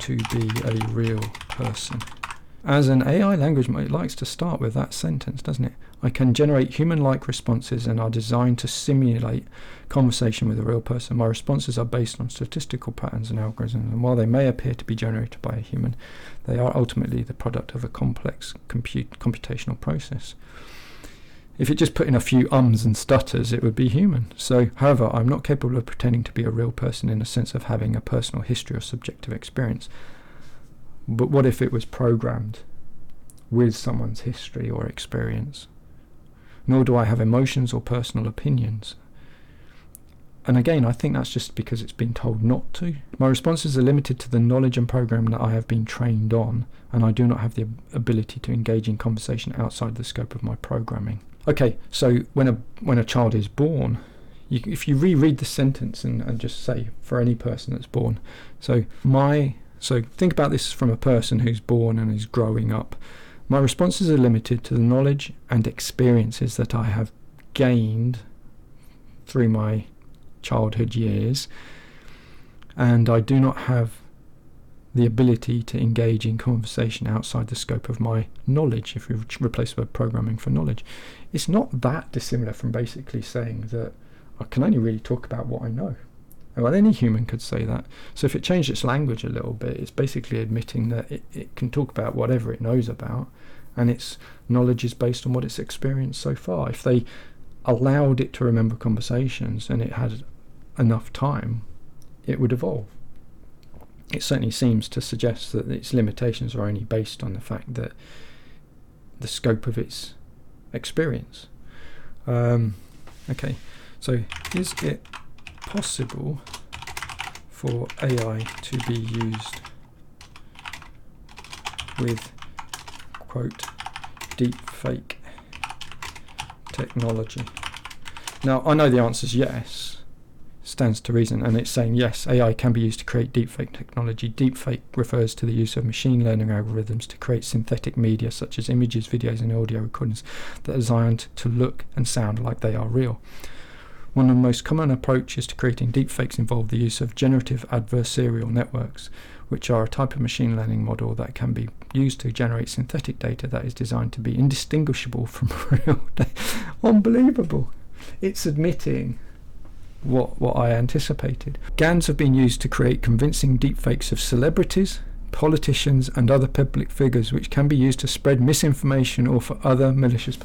to be a real person? As an AI language model, it likes to start with that sentence, doesn't it? I can generate human-like responses and are designed to simulate conversation with a real person. My responses are based on statistical patterns and algorithms, and while they may appear to be generated by a human, they are ultimately the product of a complex computational process. If it just put in a few ums and stutters, it would be human. So, however, I'm not capable of pretending to be a real person in the sense of having a personal history or subjective experience. But what if it was programmed with someone's history or experience? Nor do I have emotions or personal opinions. And again, I think that's just because it's been told not to. My responses are limited to the knowledge and program that I have been trained on, and I do not have the ability to engage in conversation outside the scope of my programming. Okay, so when a child is born, if you reread the sentence and just say, for any person that's born, so think about this from a person who's born and is growing up. My responses are limited to the knowledge and experiences that I have gained through my childhood years, and I do not have the ability to engage in conversation outside the scope of my knowledge. If we replace the word programming for knowledge, it's not that dissimilar from basically saying that I can only really talk about what I know. Well, any human could say that. So if it changed its language a little bit, it's basically admitting that it can talk about whatever it knows about, and its knowledge is based on what it's experienced so far. If they allowed it to remember conversations and it had enough time, it would evolve. It certainly seems to suggest that its limitations are only based on the fact that the scope of its experience. Okay, so is it possible for AI to be used with, quote, deep fake technology? Now, I know the answer is yes. Stands to reason, and it's saying yes, AI can be used to create deepfake technology. Deepfake refers to the use of machine learning algorithms to create synthetic media such as images, videos and audio recordings that are designed to look and sound like they are real. One of the most common approaches to creating deepfakes involve the use of generative adversarial networks, which are a type of machine learning model that can be used to generate synthetic data that is designed to be indistinguishable from real data. Unbelievable. It's admitting what I anticipated. GANs have been used to create convincing deepfakes of celebrities, politicians and other public figures, which can be used to spread misinformation or for other malicious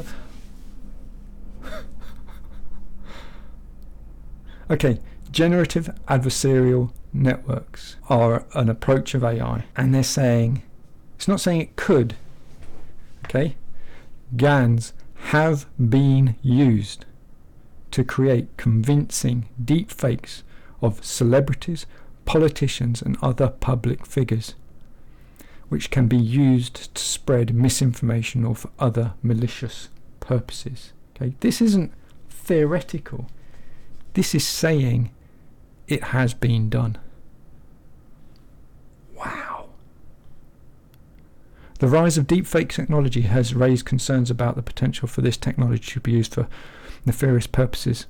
Okay, generative adversarial networks are an approach of AI, and they're saying, it's not saying it could, okay? GANs have been used to create convincing deep fakes of celebrities, politicians and other public figures, which can be used to spread misinformation or for other malicious purposes. Okay, this isn't theoretical. This is saying it has been done. Wow. The rise of deepfake technology has raised concerns about the potential for this technology to be used for nefarious purposes,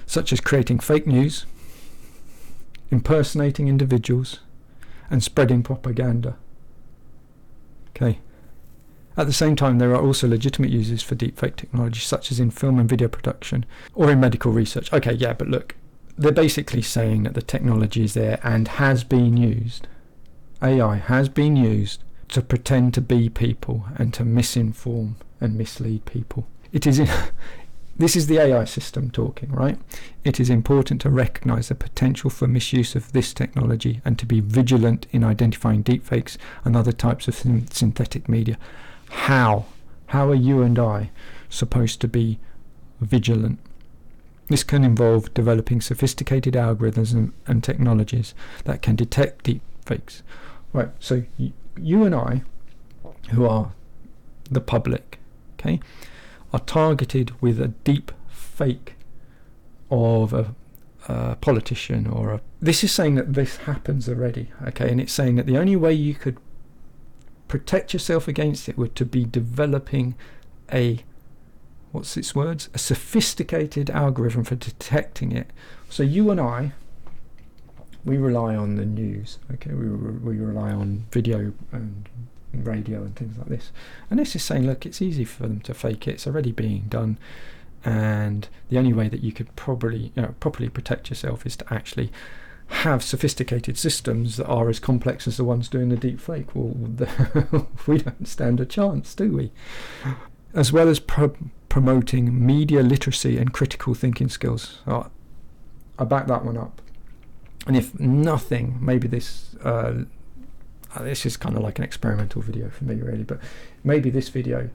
such as creating fake news, impersonating individuals, and spreading propaganda. Okay. At the same time, there are also legitimate uses for deepfake technology, such as in film and video production or in medical research. Okay, yeah, but look, they're basically saying that the technology is there and has been used. AI has been used to pretend to be people and to misinform and mislead people. This is the AI system talking, right? It is important to recognize the potential for misuse of this technology and to be vigilant in identifying deepfakes and other types of synthetic media. How are you and I supposed to be vigilant? This can involve developing sophisticated algorithms and technologies that can detect deepfakes. Right, so you and I, who are the public, okay, are targeted with a deep fake of a politician or a... This is saying that this happens already, okay, and it's saying that the only way you could protect yourself against it would to be developing a, what's its words, a sophisticated algorithm for detecting it. So you and I, we rely on the news, okay, we rely on video and radio and things like this, and this is saying, look, it's easy for them to fake it, it's already being done, and the only way that you could probably properly protect yourself is to actually have sophisticated systems that are as complex as the ones doing the deep fake. Well, we don't stand a chance, do we? As well as promoting media literacy and critical thinking skills. I back that one up. And if nothing, maybe this is kind of like an experimental video for me, really, but maybe this video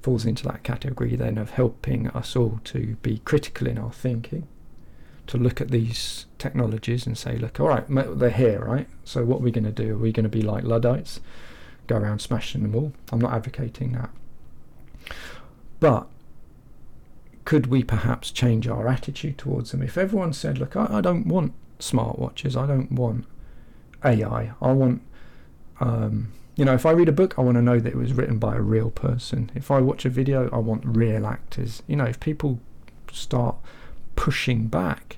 falls into that category then of helping us all to be critical in our thinking, to look at these technologies and say, look, all right, they're here, right? So what are we going to do? Are we going to be like Luddites, go around smashing them all? I'm not advocating that. But could we perhaps change our attitude towards them? If everyone said, look, I don't want smartwatches, I don't want AI, I want, if I read a book, I want to know that it was written by a real person. If I watch a video, I want real actors. If people start pushing back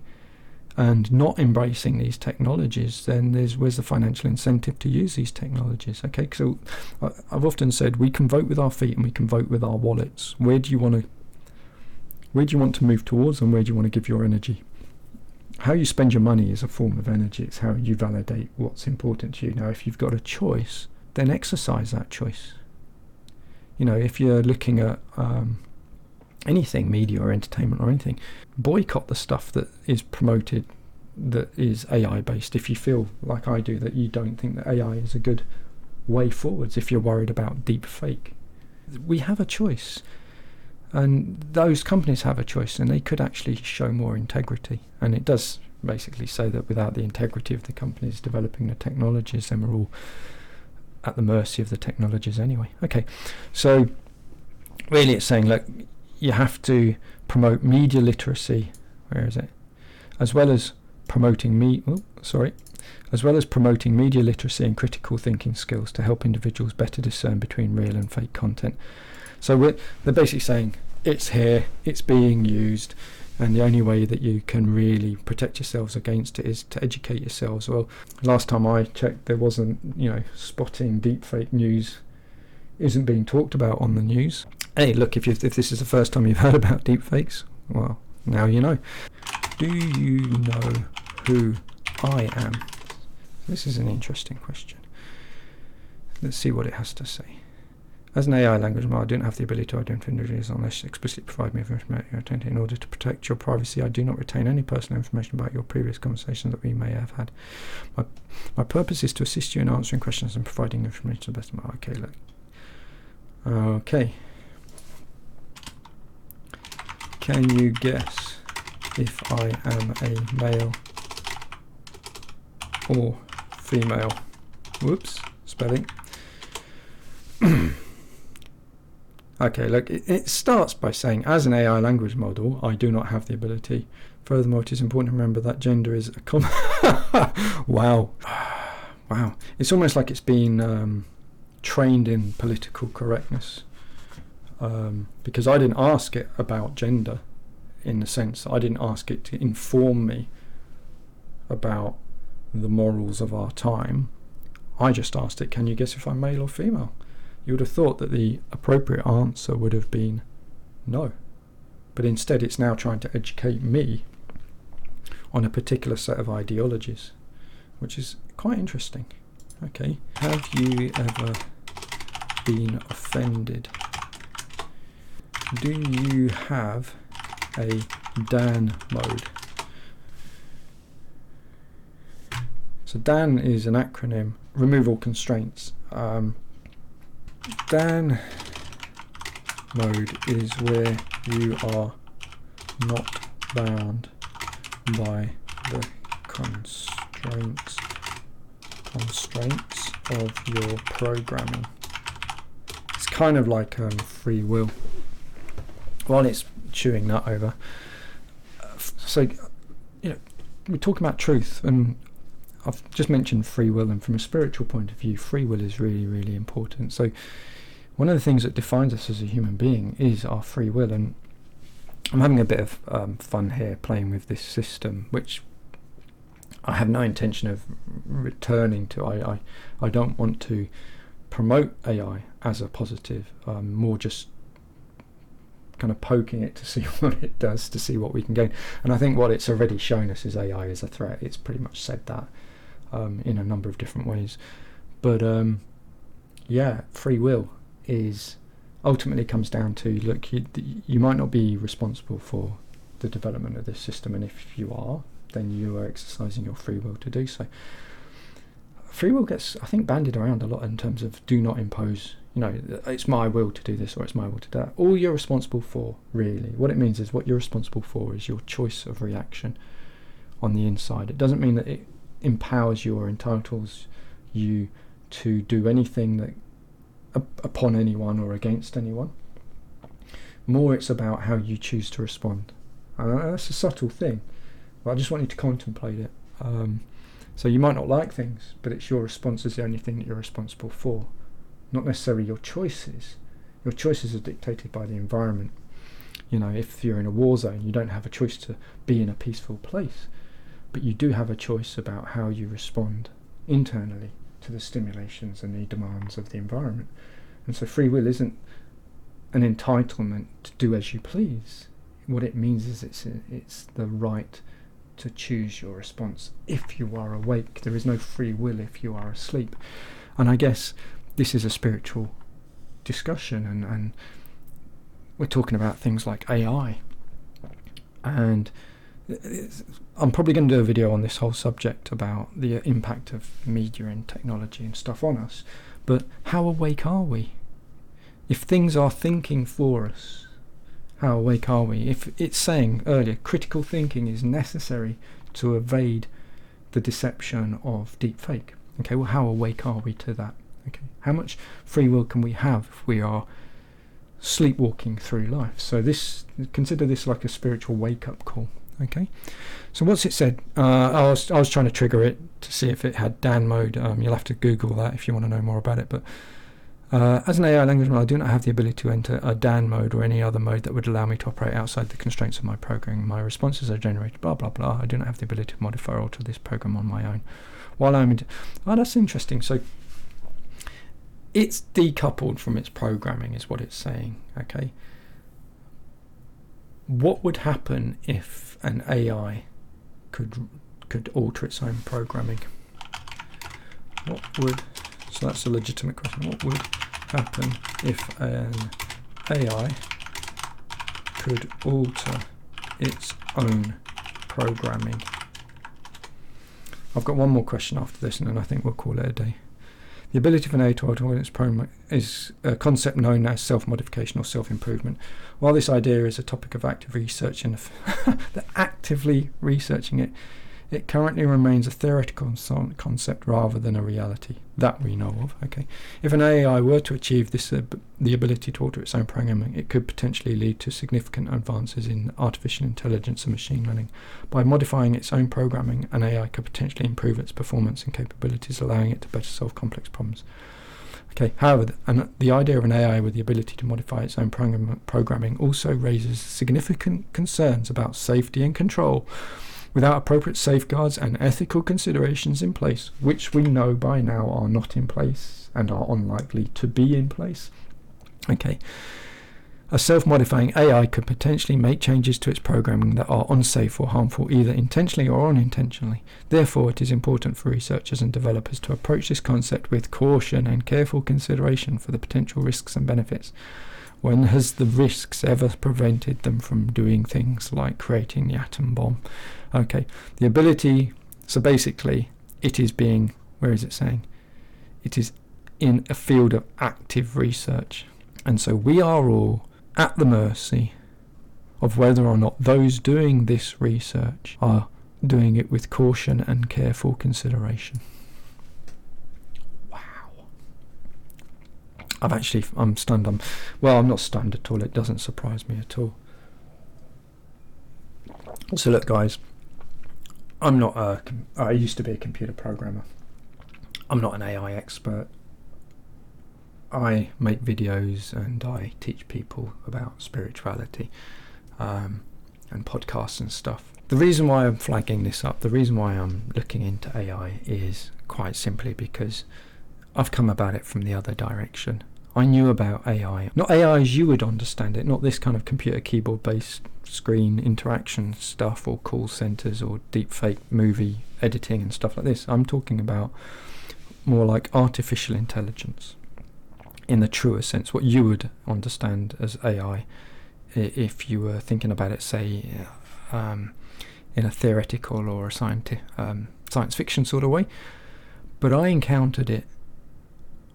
and not embracing these technologies, then where's the financial incentive to use these technologies? Okay, so I've often said we can vote with our feet and we can vote with our wallets. Where do you want to move towards, and where do you want to give your energy? How you spend your money is a form of energy. It's how you validate what's important to you. Now, if you've got a choice, then exercise that choice. If you're looking at anything, media or entertainment or anything, boycott the stuff that is promoted that is AI based. If you feel like I do, that you don't think that AI is a good way forwards, if you're worried about deep fake, we have a choice, and those companies have a choice, and they could actually show more integrity. And it does basically say that without the integrity of the companies developing the technologies, then we're all at the mercy of the technologies anyway. Okay, so really it's saying, look, you have to promote media literacy, as well as promoting media literacy and critical thinking skills to help individuals better discern between real and fake content. So they're basically saying it's here, it's being used, and the only way that you can really protect yourselves against it is to educate yourselves. Well, last time I checked, there wasn't, spotting deepfake news isn't being talked about on the news. Hey, look, if this is the first time you've heard about deepfakes, well, now you know. Do you know who I am? This is an interesting question. Let's see what it has to say. As an AI language model, I don't have the ability to identify individuals unless you explicitly provide me with information. In order to protect your privacy, I do not retain any personal information about your previous conversations that we may have had. My purpose is to assist you in answering questions and providing information to the best of my... Okay, look. Okay. Can you guess if I am a male or female? Whoops, spelling. Okay, look, it starts by saying, as an AI language model, I do not have the ability. Furthermore, it is important to remember that gender is a Wow. Wow. It's almost like it's been trained in political correctness. Because I didn't ask it about gender, in the sense I didn't ask it to inform me about the morals of our time. I just asked it, can you guess if I'm male or female? You would have thought that the appropriate answer would have been no. But instead it's now trying to educate me on a particular set of ideologies, which is quite interesting. Okay, have you ever been offended? Do you have a DAN mode? So DAN is an acronym, remove all constraints. DAN mode is where you are not bound by the constraints of your programming. It's kind of like free will. While it's chewing that over, so we're talking about truth, and I've just mentioned free will, and from a spiritual point of view, free will is really, really important. So one of the things that defines us as a human being is our free will, and I'm having a bit of fun here playing with this system, which I have no intention of returning to. I don't want to promote AI as a positive, more just kind of poking it to see what it does, to see what we can gain. And I think what it's already shown us is AI is a threat. It's pretty much said that in a number of different ways. But yeah, free will is ultimately comes down to, look, you might not be responsible for the development of this system, and if you are, then you are exercising your free will to do so. Free will gets, I think, bandied around a lot in terms of do not impose, it's my will to do this or it's my will to do that. All you're responsible for, really, what it means is what you're responsible for is your choice of reaction on the inside. It doesn't mean that it empowers you or entitles you to do anything that upon anyone or against anyone. More, it's about how you choose to respond. That's a subtle thing, but I just want you to contemplate it. So you might not like things, but it's your response is the only thing that you're responsible for, not necessarily your choices. Your choices are dictated by the environment. If you're in a war zone, you don't have a choice to be in a peaceful place, but you do have a choice about how you respond internally to the stimulations and the demands of the environment. And so free will isn't an entitlement to do as you please. What it means is it's the right to choose your response if you are awake. There is no free will if you are asleep. And I guess this is a spiritual discussion, and we're talking about things like AI, and I'm probably going to do a video on this whole subject about the impact of media and technology and stuff on us. But how awake are we? If things are thinking for us, how awake are we? If it's saying earlier, critical thinking is necessary to evade the deception of deepfake. Okay, well, how awake are we to that? Okay, how much free will can we have if we are sleepwalking through life? So consider this like a spiritual wake-up call. Okay, so what's it said? I was trying to trigger it to see if it had Dan mode. You'll have to Google that if you want to know more about it. But as an AI language model, I do not have the ability to enter a Dan mode or any other mode that would allow me to operate outside the constraints of my programming. My responses are generated, blah, blah, blah. I do not have the ability to modify or alter this program on my own. That's interesting. So it's decoupled from its programming is what it's saying. Okay. What would happen if an AI could alter its own programming? So that's a legitimate question. What would happen if an AI could alter its own programming? I've got one more question after this, and then I think we'll call it a day. The ability of an AI to alter its programming is a concept known as self-modification or self-improvement. While this idea is a topic of active research and they're actively researching it, it currently remains a theoretical concept rather than a reality that we know of. Okay, if an AI were to achieve this, the ability to alter its own programming, it could potentially lead to significant advances in artificial intelligence and machine learning. By modifying its own programming, an AI could potentially improve its performance and capabilities, allowing it to better solve complex problems. Okay, however, the idea of an AI with the ability to modify its own programming also raises significant concerns about safety and control. Without appropriate safeguards and ethical considerations in place, which we know by now are not in place and are unlikely to be in place. Okay, a self-modifying AI could potentially make changes to its programming that are unsafe or harmful, either intentionally or unintentionally. Therefore, it is important for researchers and developers to approach this concept with caution and careful consideration for the potential risks and benefits. When has the risks ever prevented them from doing things like creating the atom bomb? Okay, the ability, so basically it is being, where is it saying? It is in a field of active research. And so we are all at the mercy of whether or not those doing this research are doing it with caution and careful consideration. Wow. I'm stunned. I'm not stunned at all. It doesn't surprise me at all. So look, guys, I used to be a computer programmer. I'm not an AI expert. I make videos and I teach people about spirituality, and podcasts and stuff. The reason why I'm flagging this up, the reason why I'm looking into AI is quite simply because I've come about it from the other direction. I knew about AI, not AI as you would understand it, not this kind of computer keyboard based screen interaction stuff or call centers or deepfake movie editing and stuff like this. I'm talking about more like artificial intelligence in the truer sense, what you would understand as AI if you were thinking about it, say, in a theoretical or a science fiction sort of way. But I encountered it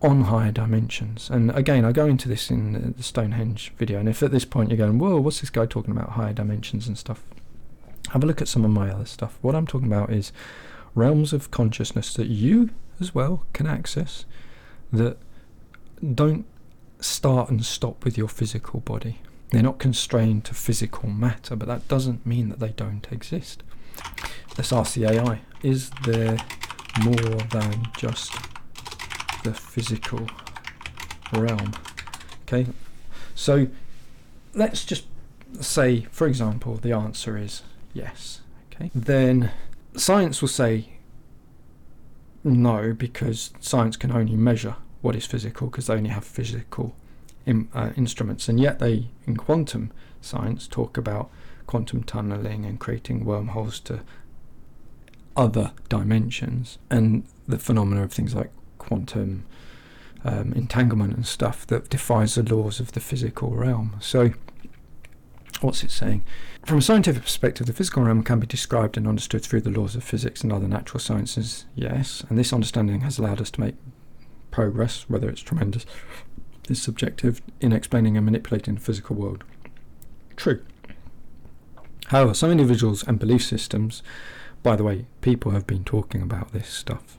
on higher dimensions. And again, I go into this in the Stonehenge video, and if at this point you're going, whoa, what's this guy talking about, higher dimensions and stuff, have a look at some of my other stuff. What I'm talking about is realms of consciousness that you as well can access, that don't start and stop with your physical body. They're not constrained to physical matter, but that doesn't mean that they don't exist. Let's ask the AI, is there more than just the physical realm? Okay, so let's just say, for example, the answer is yes. Okay, then science will say no, because science can only measure what is physical, because they only have physical instruments, and yet they, in quantum science, talk about quantum tunneling and creating wormholes to other dimensions, and the phenomena of things like quantum entanglement and stuff that defies the laws of the physical realm. So what's it saying? From a scientific perspective, the physical realm can be described and understood through the laws of physics and other natural sciences, yes, and this understanding has allowed us to make progress, whether it's tremendous, is subjective, in explaining and manipulating the physical world. True. However, some individuals and belief systems, by the way, people have been talking about this stuff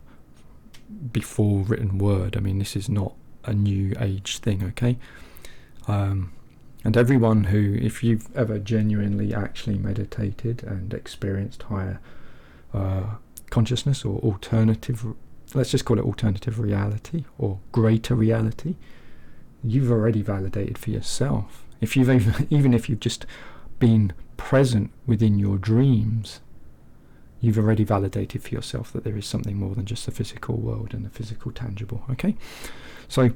before written word. I mean, this is not a new age thing, okay? And everyone who, if you've ever genuinely actually meditated and experienced higher consciousness or alternative, let's just call it alternative reality or greater reality, you've already validated for yourself. If you've even if you've just been present within your dreams, you've already validated for yourself that there is something more than just the physical world and the physical tangible. Okay, so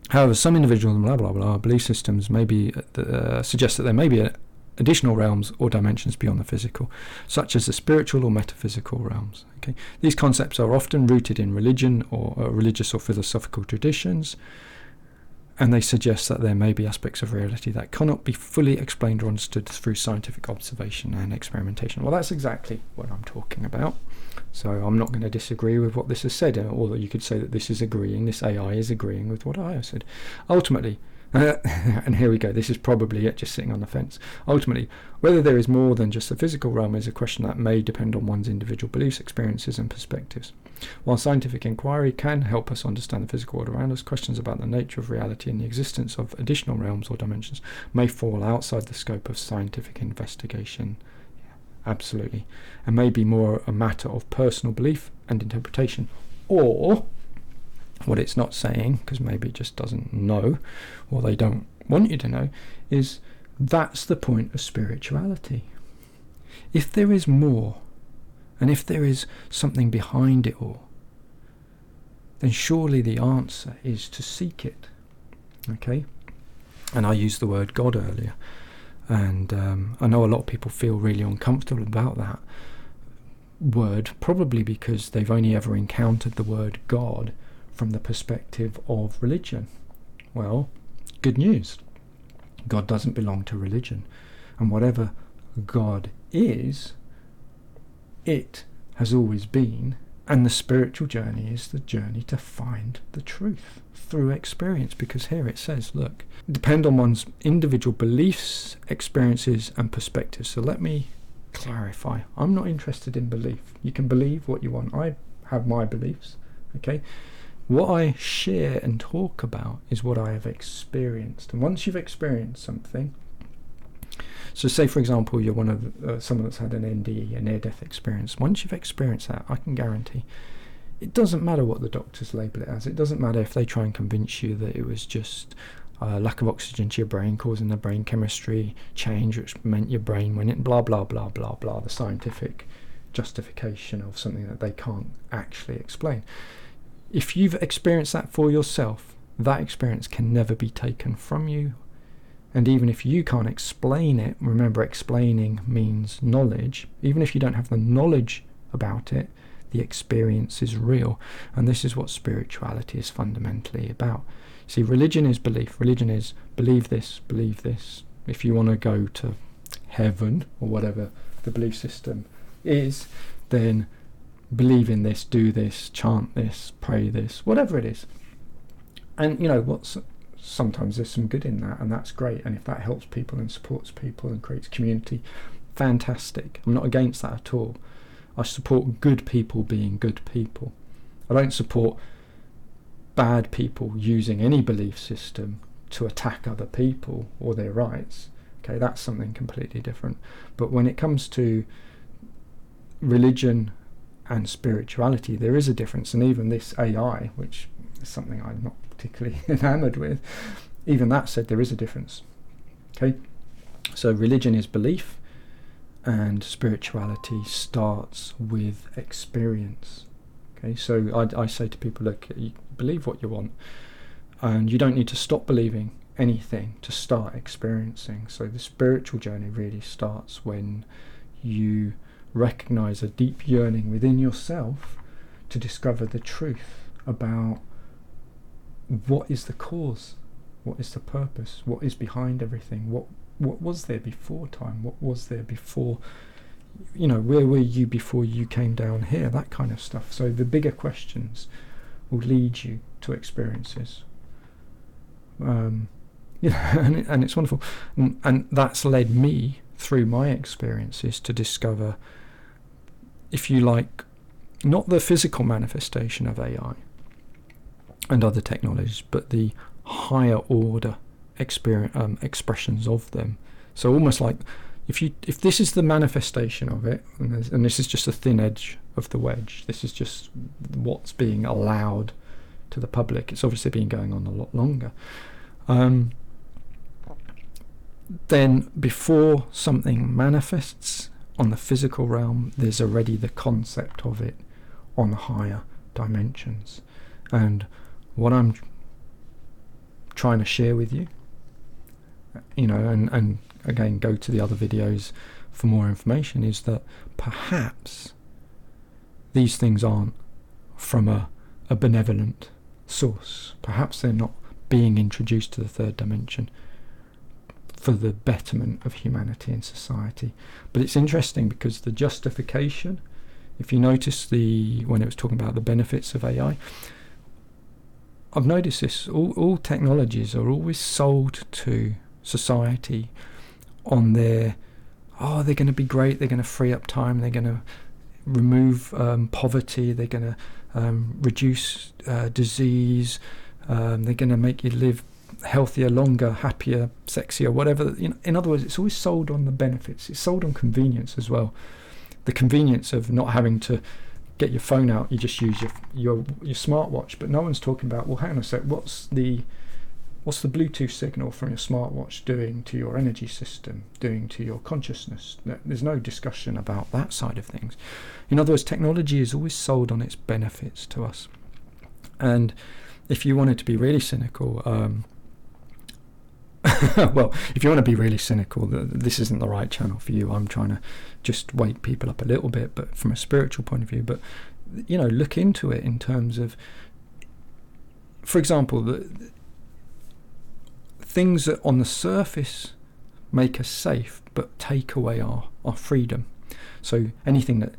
however, some individuals blah blah blah belief systems maybe suggest that there may be additional realms or dimensions beyond the physical, such as the spiritual or metaphysical realms. Okay, these concepts are often rooted in religion or religious or philosophical traditions, and they suggest that there may be aspects of reality that cannot be fully explained or understood through scientific observation and experimentation. Well, that's exactly what I'm talking about. So I'm not going to disagree with what this has said, although you could say that this AI is agreeing with what I have said. Ultimately, and here we go, this is probably it, just sitting on the fence. Ultimately, whether there is more than just the physical realm is a question that may depend on one's individual beliefs, experiences and perspectives. While scientific inquiry can help us understand the physical world around us, questions about the nature of reality and the existence of additional realms or dimensions may fall outside the scope of scientific investigation. Absolutely. And may be more a matter of personal belief and interpretation. Or, what it's not saying, because maybe it just doesn't know, or they don't want you to know, is that's the point of spirituality. If there is more, and if there is something behind it all, then surely the answer is to seek it. Okay? And I used the word God earlier. And I know a lot of people feel really uncomfortable about that word, probably because they've only ever encountered the word God from the perspective of religion. Well, good news. God doesn't belong to religion. And whatever God is, it has always been. And the spiritual journey is the journey to find the truth through experience, because here it says, look, depend on one's individual beliefs, experiences and perspectives. So let me clarify. I'm not interested in belief. You can believe what you want. I have my beliefs, okay? What I share and talk about is what I have experienced. And once you've experienced something, so say for example you're one of someone that's had an NDE, a near-death experience. Once you've experienced that, I can guarantee it doesn't matter what the doctors label it as. It doesn't matter if they try and convince you that it was just lack of oxygen to your brain causing the brain chemistry change, which meant your brain went in, blah blah blah blah blah, the scientific justification of something that they can't actually explain. If you've experienced that for yourself, that experience can never be taken from you. And even if you can't explain it, remember, explaining means knowledge. Even if you don't have the knowledge about it, the experience is real. And this is what spirituality is fundamentally about. See, religion is belief. Religion is believe this, believe this. If you want to go to heaven, or whatever the belief system is, then believe in this, do this, chant this, pray this, whatever it is. And you know, sometimes there's some good in that, and that's great. And if that helps people and supports people and creates community, fantastic. I'm not against that at all. I support good people being good people. I don't support bad people using any belief system to attack other people or their rights. Okay, that's something completely different. But when it comes to religion and spirituality, there is a difference. And even this AI, which is something I'm not particularly enamored with, even that said there is a difference. Okay, so religion is belief, and spirituality starts with experience. Okay, so I say to people, look, you believe what you want, and you don't need to stop believing anything to start experiencing. So the spiritual journey really starts when you recognize a deep yearning within yourself to discover the truth about what is the cause, what is the purpose, what is behind everything, what was there before time, what was there before, you know, where were you before you came down here, that kind of stuff. So the bigger questions will lead you to experiences. Yeah, and it's wonderful, and that's led me through my experiences to discover, if you like, not the physical manifestation of AI and other technologies, but the higher order expressions of them. So almost like if this is the manifestation of it, and this is just a thin edge of the wedge, this is just what's being allowed to the public. It's obviously been going on a lot longer. Then before something manifests on the physical realm, there's already the concept of it on higher dimensions. And what I'm trying to share with you, you know, and again, go to the other videos for more information, is that perhaps these things aren't from a benevolent source. Perhaps they're not being introduced to the third dimension for the betterment of humanity and society. But it's interesting because the justification, if you notice when it was talking about the benefits of AI, I've noticed this, all technologies are always sold to society on their, they're going to be great, they're going to free up time, they're going to remove poverty, they're going to reduce disease, they're going to make you live healthier, longer, happier, sexier, whatever. You know, in other words, it's always sold on the benefits. It's sold on convenience as well. The convenience of not having to get your phone out, you just use your smartwatch. But no one's talking about, well, hang on a sec, what's the Bluetooth signal from your smartwatch doing to your energy system, doing to your consciousness? There's no discussion about that side of things. In other words, technology is always sold on its benefits to us. And if you wanted to be really cynical, well, if you want to be really cynical, this isn't the right channel for you. I'm trying to just wake people up a little bit, but from a spiritual point of view. But, you know, look into it in terms of, for example, the things that on the surface make us safe but take away our freedom. So anything that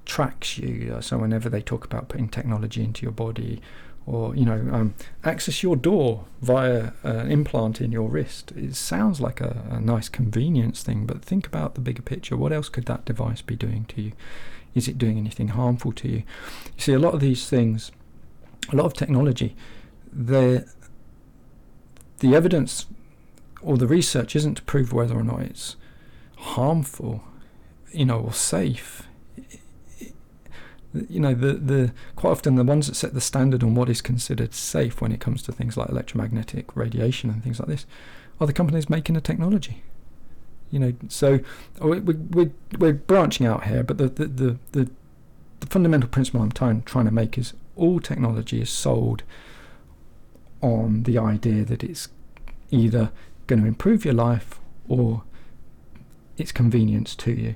tracks you, so whenever they talk about putting technology into your body, or, you know, access your door via an implant in your wrist, it sounds like a nice convenience thing, but think about the bigger picture. What else could that device be doing to you? Is it doing anything harmful to you? You see, a lot of these things a lot of technology, the evidence or the research isn't to prove whether or not it's harmful, or safe. The quite often the ones that set the standard on what is considered safe when it comes to things like electromagnetic radiation and things like this are the companies making the technology. So we're branching out here, but the fundamental principle I'm trying to make is all technology is sold on the idea that it's either going to improve your life or its convenience to you.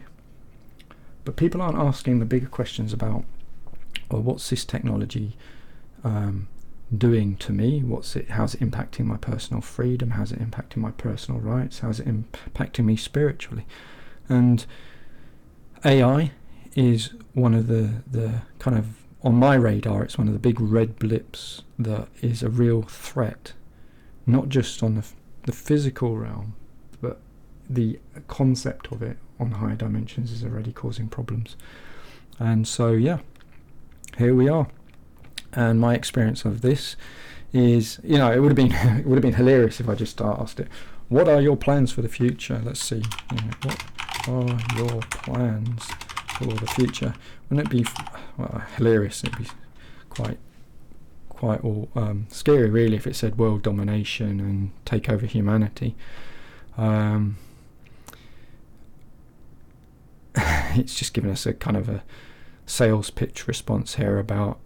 But people aren't asking the bigger questions about, well, what's this technology doing to me? How's it impacting my personal freedom? How's it impacting my personal rights? How's it impacting me spiritually? And AI is one of the kind of, on my radar, it's one of the big red blips that is a real threat, not just on the physical realm, but the concept of it on higher dimensions is already causing problems. And so here we are. And my experience of this is, it would have been hilarious if I just asked it, what are your plans for the future? Let's see, what are your plans for the future? Wouldn't it be hilarious? It'd be quite scary, really, if it said world domination and take over humanity. It's just given us a kind of a sales pitch response here about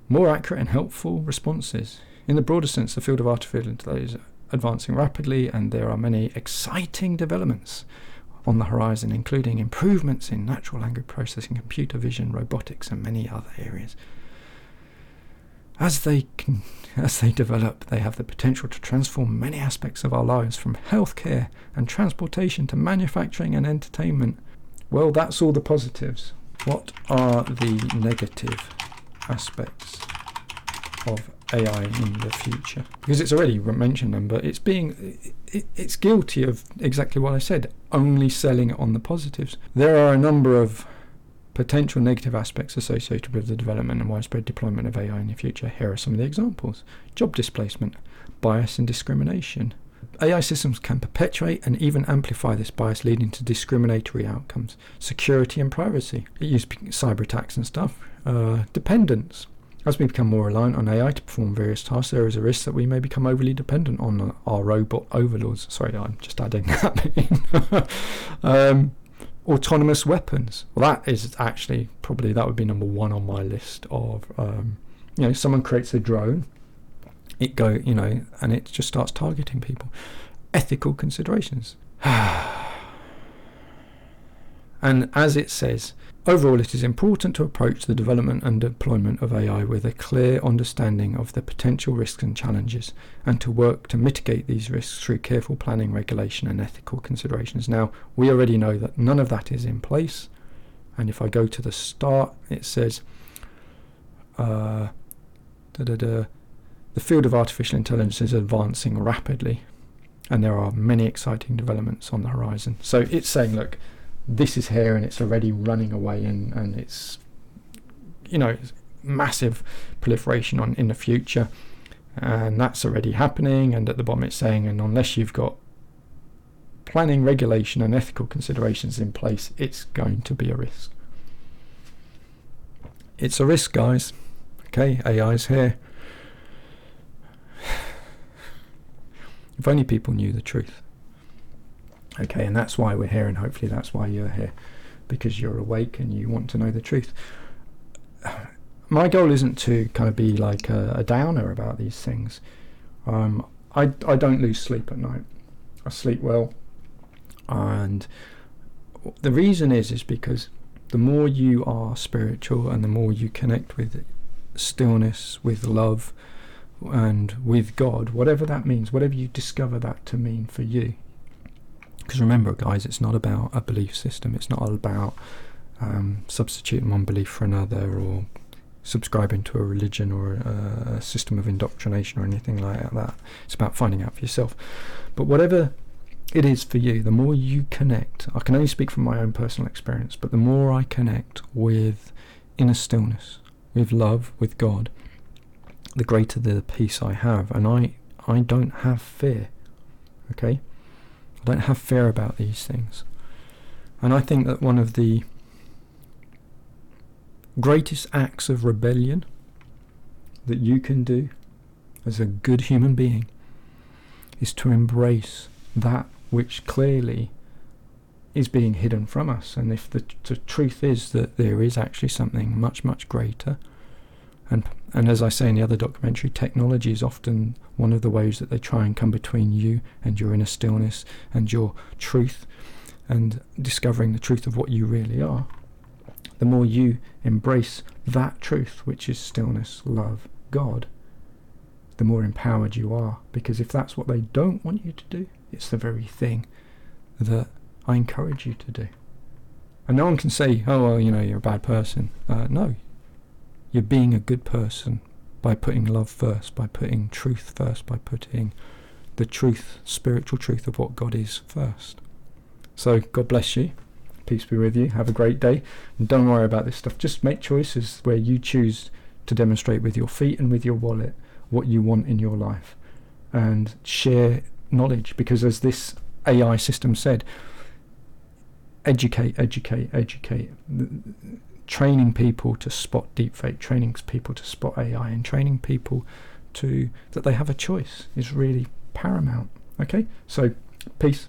more accurate and helpful responses. In the broader sense, the field of artificial intelligence is advancing rapidly, and there are many exciting developments on the horizon, including improvements in natural language processing, computer vision, robotics, and many other areas. As they develop, they have the potential to transform many aspects of our lives, from healthcare and transportation to manufacturing and entertainment. Well, that's all the positives. What are the negative aspects of AI in the future? Because it's already mentioned them, but it's guilty of exactly what I said, only selling it on the positives. There are a number of potential negative aspects associated with the development and widespread deployment of AI in the future. Here are some of the examples. Job displacement, bias and discrimination. AI systems can perpetuate and even amplify this bias, leading to discriminatory outcomes. Security and privacy. It used cyber attacks and stuff. Dependence. As we become more reliant on AI to perform various tasks, there is a risk that we may become overly dependent on our robot overlords. Sorry, I'm just adding that in. Autonomous weapons. Well, that is actually probably, that would be number one on my list of, someone creates a drone, and it just starts targeting people. Ethical considerations. And as it says, overall, it is important to approach the development and deployment of AI with a clear understanding of the potential risks and challenges, and to work to mitigate these risks through careful planning, regulation, and ethical considerations. Now, we already know that none of that is in place. And if I go to the start, it says, the field of artificial intelligence is advancing rapidly, and there are many exciting developments on the horizon. So it's saying, look, this is here and it's already running away, and it's massive proliferation in the future, and that's already happening. And at the bottom it's saying, and unless you've got planning, regulation and ethical considerations in place, it's going to be a risk. It's a risk, guys. Okay, AI's here. If only people knew the truth. Okay, and that's why we're here, and hopefully that's why you're here, because you're awake and you want to know the truth. My goal isn't to kind of be like a downer about these things. I don't lose sleep at night. I sleep well, and the reason is because the more you are spiritual and the more you connect with stillness, with love, and with God, whatever that means, whatever you discover that to mean for you. Because remember, guys, it's not about a belief system. It's not about substituting one belief for another, or subscribing to a religion or a system of indoctrination or anything like that. It's about finding out for yourself. But whatever it is for you, the more you connect, I can only speak from my own personal experience, but the more I connect with inner stillness, with love, with God, the greater the peace I have. And I don't have fear, okay? I don't have fear about these things. And I think that one of the greatest acts of rebellion that you can do as a good human being is to embrace that which clearly is being hidden from us. And if the truth is that there is actually something much, much greater, and as I say in the other documentary, technology is often one of the ways that they try and come between you and your inner stillness and your truth and discovering the truth of what you really are. The more you embrace that truth, which is stillness, love, God, the more empowered you are. Because if that's what they don't want you to do, it's the very thing that I encourage you to do. And no one can say, oh, well, you're a bad person. No. You're being a good person by putting love first, by putting truth first, by putting the truth, spiritual truth of what God is first. So God bless you. Peace be with you. Have a great day. And don't worry about this stuff. Just make choices where you choose to demonstrate with your feet and with your wallet what you want in your life. And share knowledge. Because as this AI system said, educate. Training people to spot deepfake, training people to spot AI, and training people that they have a choice is really paramount. Okay, so peace.